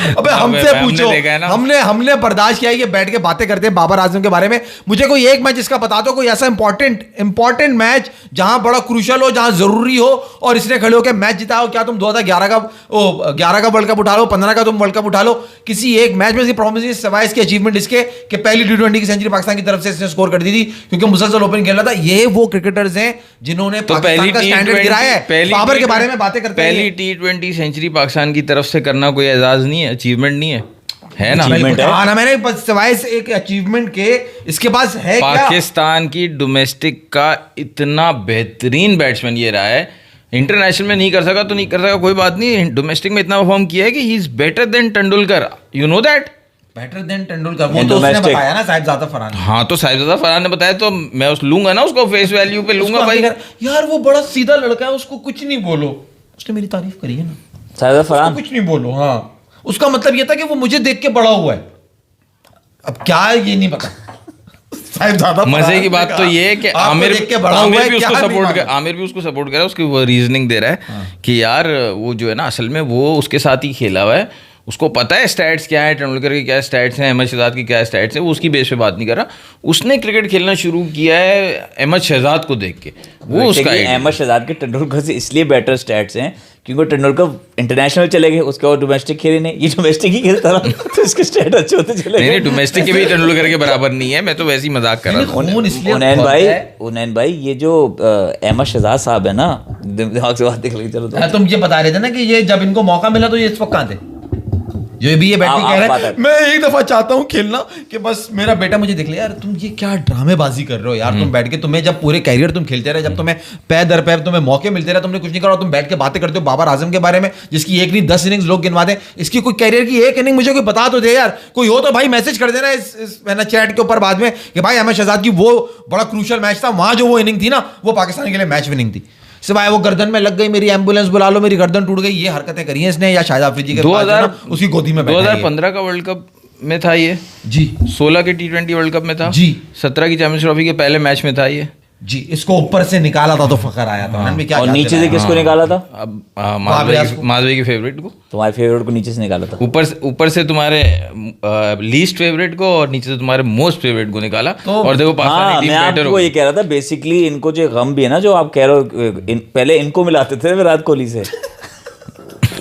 अबे हमसे हमने पूछो, देखा है ना। हमने बर्दाश्त किया है, ये बैठ के बातें करते हैं बाबर आजम के बारे में। मुझे कोई एक मैच इसका बता दो, कोई ऐसा इंपॉर्टेंट मैच जहां बड़ा क्रूशल हो, जहां जरूरी हो और इसने खड़े होकर मैच जिताया हो। क्या तुम 2011 का 11 का वर्ल्ड कप उठा लो, 15 का तुम वर्ल्ड कप उठा लो, किसी एक मैच में इसकी परफॉर्मेंस सिवाय इसकी अचीवमेंट इसके कि पहली T20 की सेंचुरी पाकिस्तान की तरफ से इसने स्कोर कर दी थी क्योंकि मुसलसल ओपन खेल रहा था। ये वो क्रिकेटर्स हैं जिन्होंने तो पाकिस्तान का स्टैंडर्ड गिराया है। बाबर के बारे में बातें करते हैं। पहली T20 सेंचुरी पाकिस्तान की तरफ से करना कोई एजाज नहीं है, अचीवमेंट नहीं है ना? Achievement है। हाँ ना, मैंने सिवाय से एक अचीवमेंट के इसके पास है क्या? पाकिस्तान की डोमेस्टिक का इतना बेहतरीन बैट्समैन ये रहा है, इंटरनेशनल में नहीं कर सका तो नहीं कर सका, कोई बात नहीं, डोमेस्टिक में इतना परफॉर्म किया है कि he is better than Tendulkar, you know that. Better than Tendulkar, वो तो उसने बताया ना साहिबजादा फरहान ने। हाँ तो साहिबजादा फरहान ने बताया तो मैं उस लूंगा ना, उसको फेस वैल्यू पे लूंगा भाई। यार वो बड़ा सीधा लड़का है, उसको कुछ नहीं बोलो। उसने मेरी तारीफ करी है ना, साहिबजादा फरहान कुछ नहीं बोलो। हाँ, उसका मतलब ये था कि वो मुझे देख के बड़ा हुआ है। अब क्या है ये नहीं पता। साहिबजादा मजे की बात तो ये है कि आमिर भी उसको सपोर्ट कर, आमिर भी उसको सपोर्ट कर रहा है, उसकी वो रीजनिंग दे रहा है कि यार वो जो है ना असल में वो उसके साथ ही खेला हुआ है, उसको पता है स्टैट्स क्या है, तेंदुलकर के क्या स्टैट्स हैं, अहमद शहजाद की क्या स्टैट्स हैं, वो उसकी बेस पे बात नहीं कर रहा। उसने क्रिकेट खेलना शुरू किया है अहमद शहजाद को देख के, वो उसका अहमद शहजाद के तेंदुलकर से इसलिए बेटर स्टैट्स हैं क्योंकि तेंदुलकर इंटरनेशनल चले गए, उसके बाद डोमेस्टिक खेले नहीं, ये डोमेस्टिक ही खेलता रहा तो इसके स्टैट अच्छे होते चले गए। नहीं डोमेस्टिक के भी तेंदुलकर के बराबर नहीं है, मैं तो वैसे ही मजाक कर रहा था। उनैन भाई ये जो अहमद शहजाद साहब है ना, दिमाग से बात निकल गई। चलो तुम ये बता रहे थे ना कि ये जब इनको मौका मिला तो ये इस वक्त कहाँ थे? जो भी ये बैठ के आप कह रहा बात है है। मैं एक दफा चाहता हूँ खेलना कि बस मेरा बेटा मुझे देख ले। यार तुम ये क्या ड्रामेबाजी कर रहे हो यार। तुम बैठ के, तुम्हें जब पूरे कैरियर तुम खेलते रहे, जब तुम्हें पैर दर पैर तुम्हें मौके मिलते रहे, तुमने कुछ नहीं करा, तुम बैठ के बातें करते हो बाबर आजम के बारे में, जिसकी एक नहीं 10 इनिंग्स लोग गिनवा दें। इसकी कोई कैरियर की एक इनिंग मुझे कोई बता तो दे यार। कोई हो तो भाई मैसेज कर देना इस चैट के ऊपर बाद में कि भाई अहमद शहजाद की वो बड़ा क्रूशल मैच था, वहां जो वो इनिंग थी ना, वो पाकिस्तान के लिए मैच विनिंग थी। सिवाय वो गर्दन में लग गई, मेरी एम्बुलेंस बुला लो, मेरी गर्दन टूट गई, ये हरकतें करी हैं इसने, या शाहिद आफरीदी के पास जो ना, उसकी गोदी में बैठा है ये। 2015 का वर्ल्ड कप में था ये जी, 16 के T20 वर्ल्ड कप में था जी, 17 की चैंपियंस ट्रॉफी के पहले मैच में था ये जी। इसको ऊपर से निकाला था तो फखर आया था। उन्होंने क्या और याद नीचे से दिलाया? किसको निकाला था? अब रियाज को। माधवी के फेवरेट को, तुम्हारे फेवरेट को नीचे से निकाला था। ऊपर से तुम्हारे लीस्ट फेवरेट को और नीचे से तुम्हारे मोस्ट फेवरेट को निकाला। तो- और देखो हाँ, पाकिस्तानी मैं टीम बेटर आपको ये कह रहा था बेसिकली इनको जो गम भी है ना, जो आप कह रहे हो पहले इनको मिलाते थे विराट कोहली से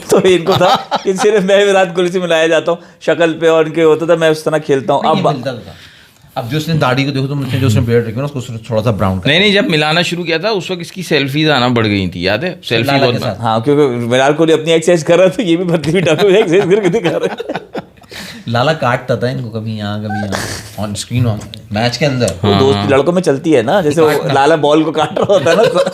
तो इनको था कि सिर्फ मैं विराट कोहली से मिलाया जाता हूँ शक्ल पे, और इनके होता था मैं उस तरह खेलता हूँ। नहीं, ये मिलता था। अब जो उसने दाढ़ी को देखो, तुम उसने जो उसने बियर्ड रखी ना, उसको थोड़ा सा ब्राउन कर। नहीं, जब मिलाना शुरू किया था उस वक्त इसकी सेल्फीज आना बढ़ गई थी, याद है? सेल्फी लाला बहुत के साथ। हाँ, क्योंकि विराट कोहली अपनी एक्सरसाइज कर रहा था, ये भी भर्ती भी डाकू एक्सरसाइज करके दिखा रहे हैं। लाला काटता था इनको, कभी यहाँ कभी यहाँ, ऑन स्क्रीन, ऑन मैच के अंदर। वो दोस्ती लड़कों में चलती है ना, जैसे वो लाला बॉल को काट रहा होता है ना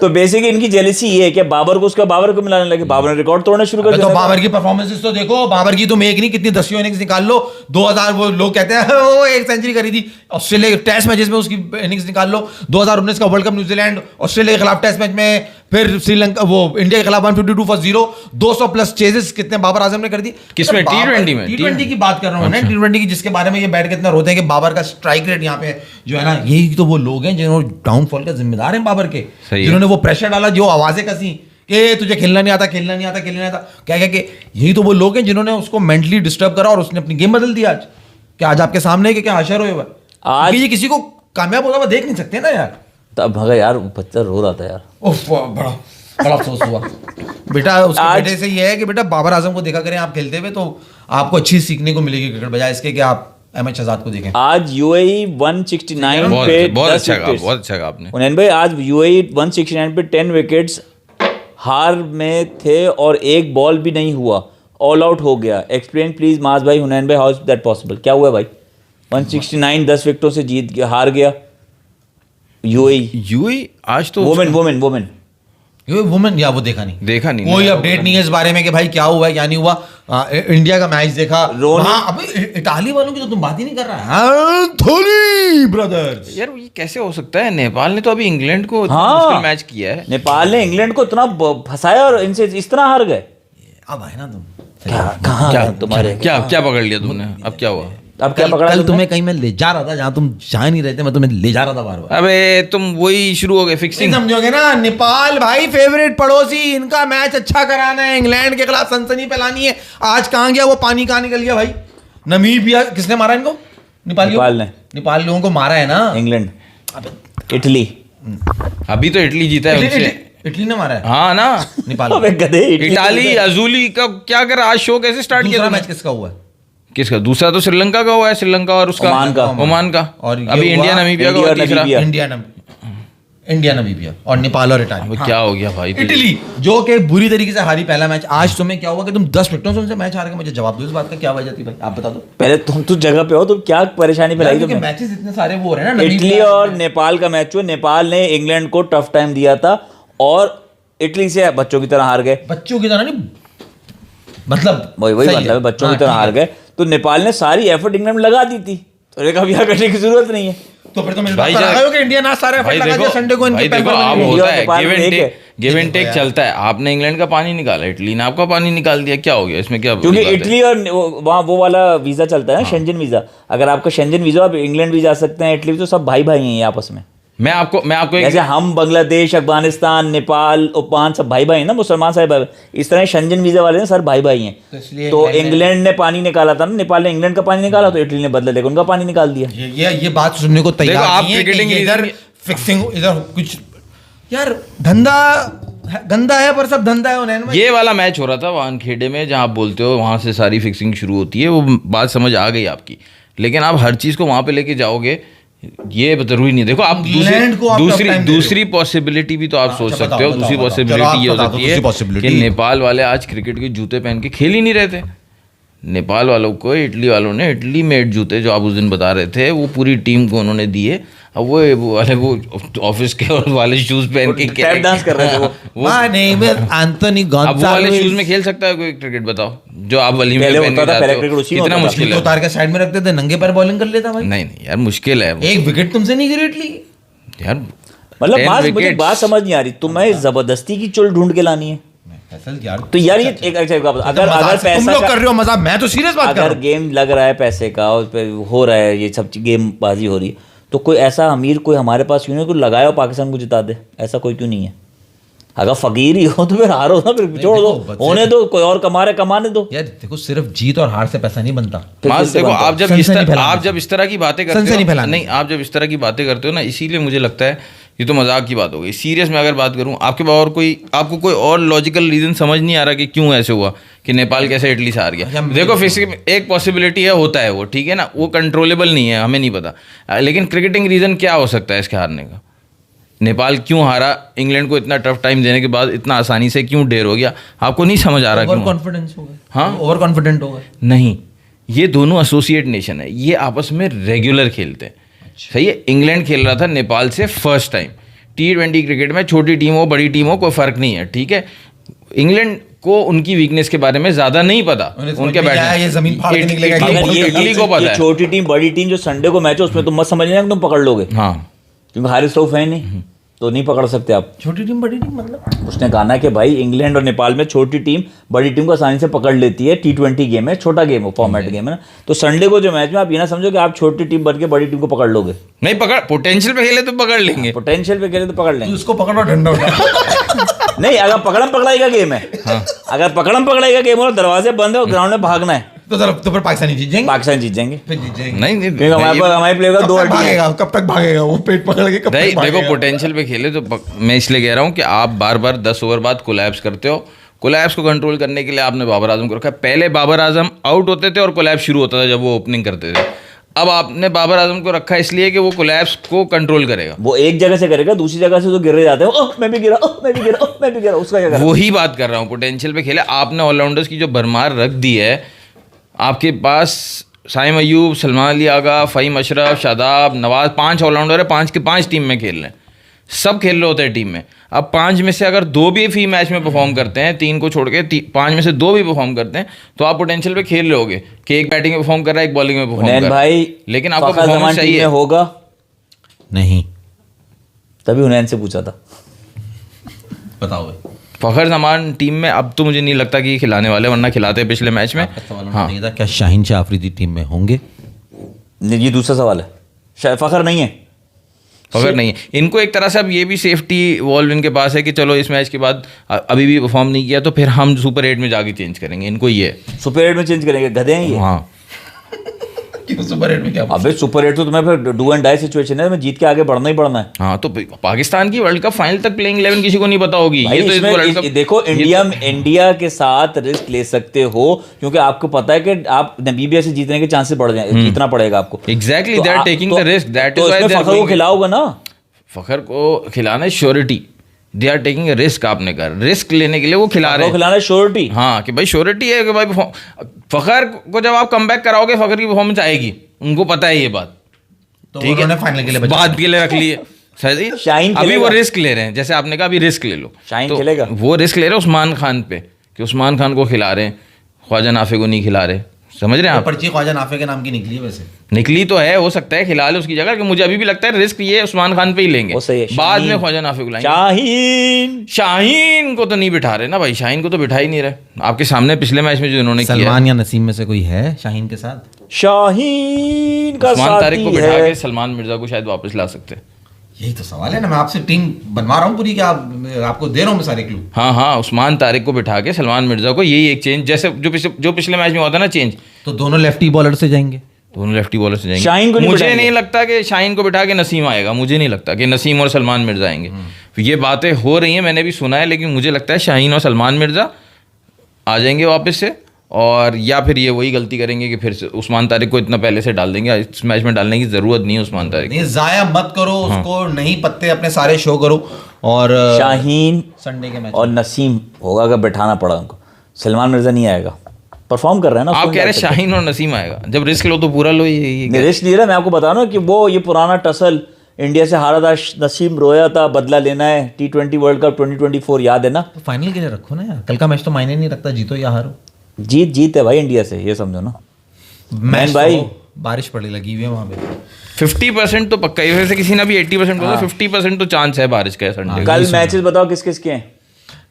तो बेसिकली इनकी जेलिसी ये है कि बाबर को मिलाने लगे। बाबर ने रिकॉर्ड तोड़ना शुरू कर तो दिया। बाबर की परफॉर्मेंसेस तो देखो, बाबर की तुम एक नहीं कितनी 10 इनिंग्स निकाल लो। 2000 वो लोग कहते हैं वो एक सेंचुरी करी थी ऑस्ट्रेलिया के टेस्ट मैचेस में, उसकी इनिंग्स निकाल लो। 2019 का वर्ल्ड कप न्यूजीलैंड ऑस्ट्रेलिया के खिलाफ टेस्ट मैच में, फिर श्रीलंका वो इंडिया के खिलाफ 152 फॉर 0, 200 प्लस चेजेस कितने बाबर आजम ने कर दी। किसमें? T20 में? T20 की बात कर रहा हूँ मैं, T20 की, जिसके बारे में ये बैठ के इतना रोते हैं कि बाबर का स्ट्राइक रेट यहाँ पे जो है ना, यही तो वो लोग हैं जिन्होंने डाउनफॉल का जिम्मेदार हैं बाबर के, सही है। जिन्होंने वो प्रेशर डाला, जो आवाजें कसी कि तुझे खेलना नहीं आता, खेलना नहीं आता, खेलना नहीं आता, क्या क्या के, यही तो वो लोग हैं जिन्होंने उसको मेंटली डिस्टर्ब करा और उसने अपनी गेम बदल दी। आज क्या आज आपके सामने है कि क्या आशर हुए आज- ये किसी को कामयाब होता हुआ देख नहीं सकते ना यार। तब मगर यार बच्चा रो रहा था यार। उफ, बड़ा बड़ा अफसोस हुआ बेटा। उसके आज- बेटे से ये है कि बेटा बाबर आजम को देखा करें आप खेलते हुए, तो आपको अच्छी सीखने को मिलेगी क्रिकेट, बजाय इसके कि आप अहमद शहजाद को देखें। आज यूएई 169 पे बहुत 10 अच्छा कहा, विकेट्स। बहुत अच्छा कहा आपने। उन्नयन भाई, आज यूएई 169 पे 10 विकेट्स हार में थे और एक बॉल भी नहीं हुआ, ऑल आउट हो गया। एक्सप्लेन प्लीज माज भाई, हुनैन भाई, हाउ इज दैट पॉसिबल? क्या हुआ भाई? 169 10 विकेटों से जीत गया, हार गया यूएई। आज तो वुमेन ये वुमेन, या वो देखा नहीं कोई नहीं। अपडेट नहीं है इस बारे में कि भाई क्या हुआ है क्या नहीं हुआ। इंडिया का मैच देखा, वहाँ अबे इटाली वालों की तो तुम बात ही नहीं कर रहा है। एंथोनी ब्रदर्स, यार ये कैसे हो सकता है? नेपाल ने तो अभी इंग्लैंड को इतना हाँ। मुश्किल मैच किया है। नेपाल ने इंग्लैंड को इतना फंसाया और इनसे इस तरह हार गए। अब आए ना तुम, कहाँ क्या तुम्हारे क्या पकड़ लिया तुमने? अब क्या हुआ? अब क्या पकड़ा कल तुमने? तुम्हें कहीं मैं ले जा रहा था जहाँ तुम जा नहीं रहे थे, मैं तुम्हें ले जा रहा था बार बार। अबे तुम वही शुरू हो गए फिक्सिंग। समझोगे ना, नेपाल भाई फेवरेट पड़ोसी, इनका मैच अच्छा कराना है, इंग्लैंड के खिलाफ सनसनी फैलानी है। आज कहाँ गया वो पानी, कहाँ निकल गया भाई? नमीबिया, किसने मारा इनको? नेपाल ने। नेपाल लोगों को मारा है ना। England, Italy. अभी तो इटली जीता है उनसे। इटली ने मारा है हाँ ना। नेपाल अबे गधे, इटाली अजूली का क्या कर? आज शो कैसे स्टार्ट किया दूसरा तुमने? मैच किसका हुआ है? किसका? दूसरा तो श्रीलंका का हुआ है, श्रीलंका और उसका ओमान का। और ये अभी हुआ इंडिया नमीबिया का इंडिया हुआ और तीसरा। नमीबिया। इंडिया नमीबिया और नेपाल और इटाली। क्या हो गया भाई? इटली जो कि बुरी तरीके से हारी पहला मैच। आज तुम्हें क्या हुआ कि तुम 10 विकेटों से उनसे मैच हार गए? मुझे जवाब दो इस बात का, क्या वजह थी भाई, आप बता दो। पहले तुम तो जगह पे हो, तुम क्या परेशानी फैलाई क्योंकि तुमने? मैचेस इतने सारे वो हो रहे हैं ना, इटली नमीबिया- और नेपाल का मैच हुआ। नेपाल ने इंग्लैंड को टफ टाइम दिया था और इटली से बच्चों की तरह हार गए। बच्चों की तरह नहीं, मतलब वही सही मतलब है, बच्चों हाँ, की तरह ठीक हार है। गए। तो नेपाल ने सारी एफर्ट इंग्लैंड में लगा दी थी, तो एक अब यहाँ करने की जरूरत नहीं है। तो फिर तो मेरे भाई बात जा- कर रहे हो कि इंडिया ना सारे भाई एफर्ट लगा दिया संडे को इनके भाई देखो, पैर पर आप नहीं इंडिया होता और है नेपाल गिव में एंड एक टेक, गिव एंड टेक यार। चलता है। आपने इंग्लैंड का पानी निकाला, इटली ने आपका पानी निकाल दिया, क्या हो गया इसमें? क्या क्योंकि बड़ी बात है? इटली और वहाँ वो वाला वीजा चलता है ना, शेंजन वीजा। अगर आपका शेंजन वीजा, आप इंग्लैंड भी जा सकते हैं, इटली भी, तो सब भाई भाई हैं ये आपस में। मैं आपको एक जैसे हम बांग्लादेश, अफगानिस्तान, नेपाल, ओमान सब भाई भाई हैं ना, मुसलमान सारे भाई। इस तरह शेंजन वीजा वाले ना सर भाई भाई हैं। तो इसलिए तो इंग्लैंड ने पानी निकाला था ना, नेपाल ने इंग्लैंड का पानी निकाला, तो इटली ने बदला लेकर उनका पानी निकाल दिया। ये बात सुनने को तैयार देखो, आप नहीं है कि क्रिकेटिंग ये इधर रीजन- फिक्सिंग, इधर कुछ यार धंधा गंदा है, पर सब धंधा है उन्हें। ये वाला मैच हो रहा था वानखेड़े में, जहाँ आप बोलते हो वहाँ से सारी फिक्सिंग शुरू होती है, वो बात समझ आ गई आपकी। लेकिन आप हर चीज़ को वहाँ पे लेके जाओगे, ये जरूरी नहीं। देखो आप इंग्लैंड को आप tough time दे रहे हो। दूसरी पॉसिबिलिटी भी तो आप सोच अच्छा, सकते हो। बताओ, दूसरी बताओ, पॉसिबिलिटी चलो, ये आप हो बता दो, सकती दूसरी है possibility। कि नेपाल वाले आज क्रिकेट के जूते पहन के खेल ही नहीं रहे थे। नेपाल वालों को इटली वालों ने इटली मेड जूते जो आप उस दिन बता रहे थे वो पूरी टीम को उन्होंने दिए। अब वो ऑफिस के और वाले शूज पहन के टैप डांस कर रहे थे वो। My name is Anthony अब वो वाले Gonzalez। शूज में खेल सकता है कोई क्रिकेट? बताओ, जो आप वली में पहले पहन के होता था, जाते पहले हो। क्रिकेट उसी में कितना होता था। मुश्किल तो है। उतार के साइड में रखते थे, नंगे पैर बॉलिंग कर लेता भाई। नहीं नहीं यार, मुश्किल है एक विकेट तुमसे नहीं गिरी इटली यार। मतलब 10 बात मुझे wickets। बात समझ नहीं आ रही, तुम्हें जबरदस्ती की चुल ढूंढ के लानी है। फैसल यार, तो यार ये एक अच्छा बात, अगर मजाक अगर से तुम पैसा लोग कर रहे हो मजाक, मैं तो सीरियस बात कर रहा अगर हूँ। गेम लग रहा है पैसे का और पे हो रहा है ये सब गेम बाजी हो रही है, तो कोई ऐसा अमीर कोई हमारे पास क्यों नहीं, कोई लगाए और पाकिस्तान को जिता दे, ऐसा कोई क्यों नहीं है? अगर फकीर ही हो तो फिर हारो ना, फिर छोड़ दो, देखो, होने दो, कोई और कमा रहे कमाने दो। यार देखो, सिर्फ जीत और हार से पैसा नहीं बनता। फिर मास किससे देखो, बनता है? आप जब इस तरह की बातें करते सनसनी हो फैलाने। नहीं, आप जब इस तरह की बातें करते हो ना, इसीलिए मुझे लगता है ये तो मजाक की बात हो गई। सीरियस में अगर बात करूं, आपको कोई और लॉजिकल रीजन समझ नहीं आ रहा कि क्यों ऐसे हुआ कि नेपाल कैसे इटली से हार गया। देखो फिजिकल एक पॉसिबिलिटी है, होता है वो, ठीक है ना, वो कंट्रोलेबल नहीं है, हमें नहीं पता। लेकिन क्रिकेटिंग रीजन क्या हो सकता है इसके हारने का? नेपाल क्यों हारा? इंग्लैंड को इतना टफ टाइम देने के बाद इतना आसानी से क्यों ढेर हो गया? आपको नहीं समझ आ रहा ओवर क्यों? कॉन्फिडेंस हो गए। हाँ? ओवर कॉन्फिडेंट हो गए। नहीं, ये दोनों एसोसिएट नेशन है, ये आपस में रेगुलर खेलते हैं। सही है, इंग्लैंड खेल रहा था नेपाल से फर्स्ट टाइम। T20 क्रिकेट में छोटी टीम हो बड़ी टीम हो कोई फर्क नहीं है, ठीक है। इंग्लैंड को उनकी वीकनेस के बारे में ज्यादा नहीं पता, उनके बैटिंग ये जमीन फाड़ के निकलेगा। अगर इटली को पता ये है। छोटी टीम बड़ी टीम जो संडे को मैच है उसमें तुम मत समझ लेना कि तुम पकड़ लोगे, हाँ, क्योंकि हारिस रऊफ है नहीं, तो नहीं पकड़ सकते आप। छोटी टीम बड़ी टीम मतलब उसने कहा ना कि भाई इंग्लैंड और नेपाल में छोटी टीम बड़ी टीम को आसानी से पकड़ लेती है। T20 गेम है, छोटा गेम है, फॉर्मेट गेम है ना, तो संडे को जो मैच में आप ये ना समझो कि आप छोटी टीम बन के बड़ी टीम को पकड़ लोगे। नहीं पकड़, पोटेंशियल पे खेले तो पकड़ लेंगे। पोटेंशियल पे खेले तो पकड़ लेंगे। उसको पकड़ो, डंडा उठा। नहीं, अगर पकड़म पकड़ाई का गेम है, अगर पकड़म पकड़ाई का गेम हो, दरवाजे बंद है और ग्राउंड में भागना है, तो फिर पाकिस्तानी जीत जाएंगे। पाकिस्तान जीत जाएंगे। फिर जीत जाएंगे। नहीं क्योंकि हमारे प्लेयर का कब दो तक अड्डी है। भागेगा? कब तक भागेगा वो? पेट पकड़ के कब नहीं, तक देखो भागेगा? पोटेंशियल पे खेले तो मैं इसलिए कह रहा हूँ कि आप बार बार 10 ओवर बाद कोलैप्स करते हो। कोलैप्स को कंट्रोल करने के लिए आपने बाबर आजम को रखा है। पहले बाबर आजम आउट होते थे और कोलैप्स शुरू होता था जब वो ओपनिंग करते थे। अब आपने बाबर आजम को रखा है इसलिए कि वो कोलैप्स को कंट्रोल करेगा। वो एक जगह से करेगा, दूसरी जगह से तो गिर जाते हैं, ओह मैं भी गिरा, ओह मैं भी गिरा, ओह मैं भी गिरा, उसका क्या करेगा? वही बात कर रहा हूँ, पोटेंशियल पे खेले। आपने ऑलराउंडर्स की जो भरमार रख दी है, आपके पास साइम अयूब, सलमान अली आगा, फ़हीम अशरफ, शादाब, नवाज, 5 ऑलराउंडर है, 5 के 5 टीम में खेल रहे हैं, सब खेल रहे होते हैं टीम में। अब 5 में से अगर 2 भी फी मैच में परफॉर्म करते हैं, 3 को छोड़ के 5 में से 2 भी परफॉर्म करते हैं, तो आप पोटेंशियल पे खेल रहे होगे कि एक बैटिंग में परफॉर्म कर रहा है, एक बॉलिंग में परफॉर्म कर रहा है। भाई लेकिन आपको फ़खर जमान परफॉर्मेंस टीम चाहिए। में होगा, नहीं, तभी हुनैन से पूछा था। बताओ भाई। फ़खर जमान टीम में अब तो मुझे नहीं लगता कि खिलाने वाले, वरना खिलाते हैं पिछले मैच में। हाँ, था क्या शाहीन शाह अफरीदी टीम में होंगे? ये दूसरा सवाल है, शायद फ़खर नहीं है। फ़खर नहीं है। इनको एक तरह से अब ये भी सेफ्टी वॉल्व इनके पास है कि चलो इस मैच के बाद अभी भी परफॉर्म नहीं किया तो फिर हम सुपर 8 में जाके चेंज करेंगे। इनको ये है। सुपर 8 में चेंज करेंगे, गधे हैं ये। हाँ, क्यों सुपर 8 में क्या? अबे सुपर 8 तो तुम्हें फिर डू एंड डाई सिचुएशन है, में जीत के आगे बढ़ना ही बढ़ना है। हाँ, तो पाकिस्तान की वर्ल्ड कप फाइनल तक प्लेइंग 11 किसी को नहीं पता होगी। भाई ये तो इसमें वर्ल्ड कप देखो, इंडिया के साथ रिस्क ले सकते हो, क्योंकि आपको पता है कि आप नामीबिया से जीतने के चांसेस बढ़ जाए, जीतना पड़ेगा आपको। Exactly, they are taking the risk, that is तो व्हाई इसमें दे आर फ़खर को खिलाओगे ना। फ़खर को खिलाना है surety, they are taking risk. आपने कहा रिस्क लेने के लिए वो खिला रहे हैं। खिलाना है श्योरिटी। हाँ, कि भाई श्योरिटी है कि भाई फ़खर को जब आप कमबैक कराओगे फ़खर की परफॉर्मेंस आएगी, उनको पता है ये बात। तो ठीक है, फाइनल के लिए बात के लिए रख लिए। सही, शाहीन अभी खेलेगा? वो रिस्क ले रहे हैं, जैसे आपने कहा अभी रिस्क ले लो। शाहीन तो खेलेगा? वो रिस्क ले रहे हैं उस्मान खान पे, कि उस्मान खान को खिला रहे हैं, ख्वाजा नाफे को नहीं खिला रहे। समझ रहे हैं आप? पर्ची ख्वाजा नाफे के नाम की निकली है वैसे। निकली तो है, हो सकता है खिला ले उसकी जगह, कि मुझे अभी भी लगता है रिस्क ये उस्मान खान पे ही लेंगे, वो सही है। बाद में शाहीन। ख्वाजा नाफे को लाएंगे। शाहीन शाहीन को तो नहीं बिठा रहे ना भाई, शाहीन को तो बिठा ही नहीं रहे। आपके सामने पिछले मैच में जो इन्होंने किया, सलमान या नसीम में से कोई है शाहीन के साथ? शाहीन का उस्मान तारिक को साथी बिठा है। के सलमान मिर्जा को शायद वापस ला सकते हैं। यही तो सवाल है ना, मैं आपसे टीम बनवा रहा हूँ पूरी, क्या आपको दे रहा हूँ मैं सारे क्लू। हाँ हाँ, उस्मान तारिक को बिठा के सलमान मिर्जा को, यही एक चेंज, जैसे जो पिछले मैच में हुआ था ना चेंज, तो दोनों लेफ्टी बॉलर से जाएंगे। दोनों लेफ्टी बॉलर से जाएंगे। शाहीन को नहीं मुझे बिठाएंगे। नहीं लगता कि शाहीन को बिठा के नसीम आएगा, मुझे नहीं लगता कि नसीम और सलमान मिर्जा आएंगे। ये बातें हो रही हैं, मैंने भी सुना है, लेकिन मुझे लगता है शाहीन और सलमान मिर्जा आ जाएंगे वापस से, और या फिर ये वही गलती करेंगे कि फिर से उस्मान तारिक को इतना पहले से डाल देंगे। इस मैच में डालने की ज़रूरत नहीं है उस्मान तारिक। नहीं, जाया मत करो उसको, नहीं पत्ते अपने सारे शो करो। और शाहीन संडे के मैच और नसीम होगा, अगर बैठाना पड़ा उनको। सलमान मिर्जा नहीं आएगा, परफॉर्म कर रहे हैं ना। आप कह रहे हैं शाहीन और नसीम आएगा, जब रिस्क लो तो पूरा लो। ये रिस्क नहीं रहा, मैं आपको बता रहा हूँ कि वो ये पुराना टसल इंडिया से हारा था, नसीम रोया था, बदला लेना है। T20 वर्ल्ड कप 2024 याद है ना। तो फाइनल के लिए रखो ना यार, कल का मैच तो मायने नहीं रखता, जीतो या हारो। जीत है भाई इंडिया से, ये समझो ना। मैच भाई तो बारिश पड़ी लगी हुई है वहां पे। 50% तो पक्का ही, वैसे किसी ने भी 80% बोला, 50% तो चांस है बारिश का संडे। कल मैचेस बताओ किस किस के हैं।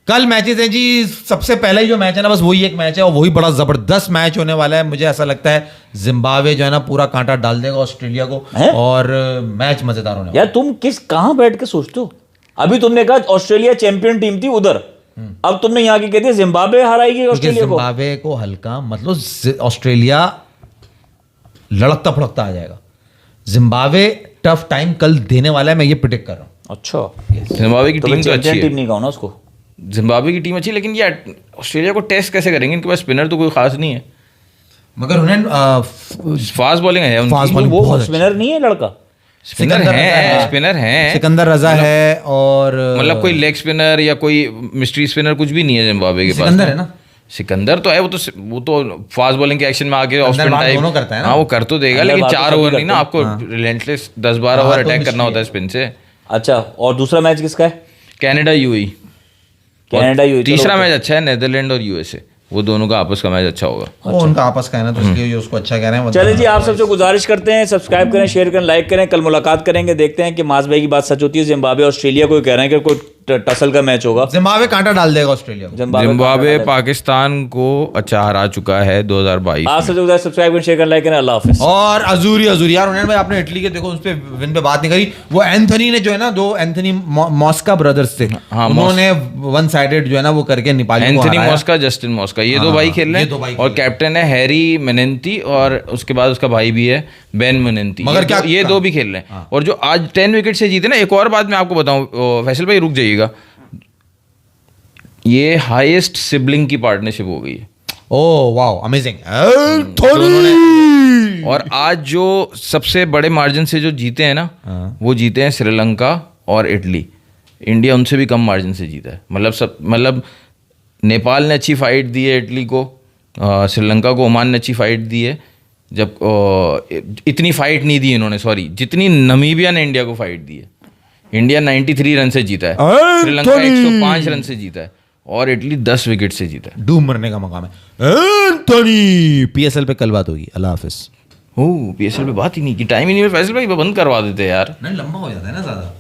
कल मैचेस हैं जी, सबसे पहले जो मैच है ना, बस वही एक मैच है और वही बड़ा जबरदस्त मैच होने वाला है। मुझे ऐसा लगता है जिम्बाब्वे जो है ना पूरा कांटा डाल देगा ऑस्ट्रेलिया को, और मैच मजेदार होने वाला यार तुम कहाँ बैठ के सोचते हो? अभी तुमने कहा ऑस्ट्रेलिया चैंपियन टीम थी उधर, अब तुमने यहाँ की कहती है जिम्बाब्वे हराएगी है। ऑस्ट्रेलिया को। जिम्बाब्वे को हल्का मतलब ऑस्ट्रेलिया लड़कता फड़कता आ जाएगा। जिम्बाब्वे टफ टाइम कल देने वाला है, मैं ये प्रिडिक्ट कर रहा हूँ। अच्छा, जिम्बाब्वे की टीम तो अच्छी टीम है। नहीं कहो ना उसको। जिम्बाब्वे की टीम अच्छी, लेकिन ये ऑस्ट्रेलिया को टेस्ट कैसे करेंगे? इनके पास स्पिनर तो कोई खास नहीं है, मगर उन्हें फास्ट बॉलिंग है उनकी। फास्ट बॉलिंग वो बहुत स्पिनर नहीं है लड़का। स्पिनर है, स्पिनर है, सिकंदर रजा है, और मतलब कोई लेग स्पिनर या कोई मिस्ट्री स्पिनर कुछ भी नहीं है जिम्बाब्वे के पास। सिकंदर है ना, सिकंदर तो है, वो तो फास्ट बॉलिंग के एक्शन में आके ऑफ स्पिन टाइप दोनों करता है ना। हाँ वो कर तो देगा, अंदर लेकिन बात तो 4 सभी ओवर नहीं ना, करते आपको रिलेंटलेस 10-12 ओवर तो अटैक करना मिस्ट्री होता है स्पिन से। अच्छा, और दूसरा मैच किसका है? Canada UAE. Canada UAE. तीसरा मैच अच्छा है नेदरलैंड और यूएसए, वो दोनों का आपस का मैच अच्छा होगा। वो उनका आपस का है ना, तो इसलिए उसको अच्छा कह रहे हैं। चलिए जी, आप सबसे गुजारिश करते हैं सब्सक्राइब करें, शेयर करें, लाइक करें। कल मुलाकात करेंगे, देखते हैं कि मास भाई की बात सच होती है। जिम्बाब्वे ऑस्ट्रेलिया को कह रहे हैं कि कोई टसल का मैच होगा। जिम्बाब्वे कांटा डाल देगा ऑस्ट्रेलिया को। जिम्बाब्वे पाकिस्तान को अच्छा हरा चुका है 2022। आप सबसे गुजारिश सब्सक्राइब करें, शेयर करें, लाइक करें। अल्लाह हाफिज। और अजूरी यार, उन्होंने भाई आपने इटली के देखो उस पे विन पे बात नहीं करी। वो एंथनी ने जो है ना, दो एंथनी मॉस्का ब्रदर्स थे, हाँ, उन्होंने वन साइडेड जो है ना वो करके नेपाली को एंथनी हराया। मॉस्का, जस्टिन मॉस्का, ये दो भाई खेल रहे ये दो भाई हैं। खेल और कैप्टन है हैरी मेनेंती, और उसके बाद उसका भाई भी है बेन मेनेंती। मगर क्या ये दो भी खेल रहे हैं। और जो आज 10 विकेट से जीते ना, एक और बात मैं आपको बताऊं, फैसल भाई रुक जाइएगा, ये हाईएस्ट सिबलिंग की पार्टनरशिप हो गई है। Oh wow, amazing. और आज जो सबसे बड़े मार्जिन से जो जीते हैं ना, वो जीते हैं श्रीलंका और इटली। इंडिया उनसे भी कम मार्जिन से जीता है। मतलब नेपाल ने अच्छी फाइट दी है इटली को, श्रीलंका को ओमान ने अच्छी फाइट दी है, जब इतनी फाइट नहीं दी इन्होंने, सॉरी, जितनी नमीबिया ने इंडिया को फाइट दी है। इंडिया 93 रन से जीता है, श्रीलंका 105 रन से जीता है, और इटली 10 विकेट से जीता है। डूब मरने का मकाम है। एंथनी पीएसएल पे कल बात होगी। अल्लाह हाफिज। ओह, पीएसएल पे बात ही नहीं की, टाइम ही नहीं है। फैसल भाई बंद करवा देते यार। नहीं, लंबा हो जाता है ना ज्यादा।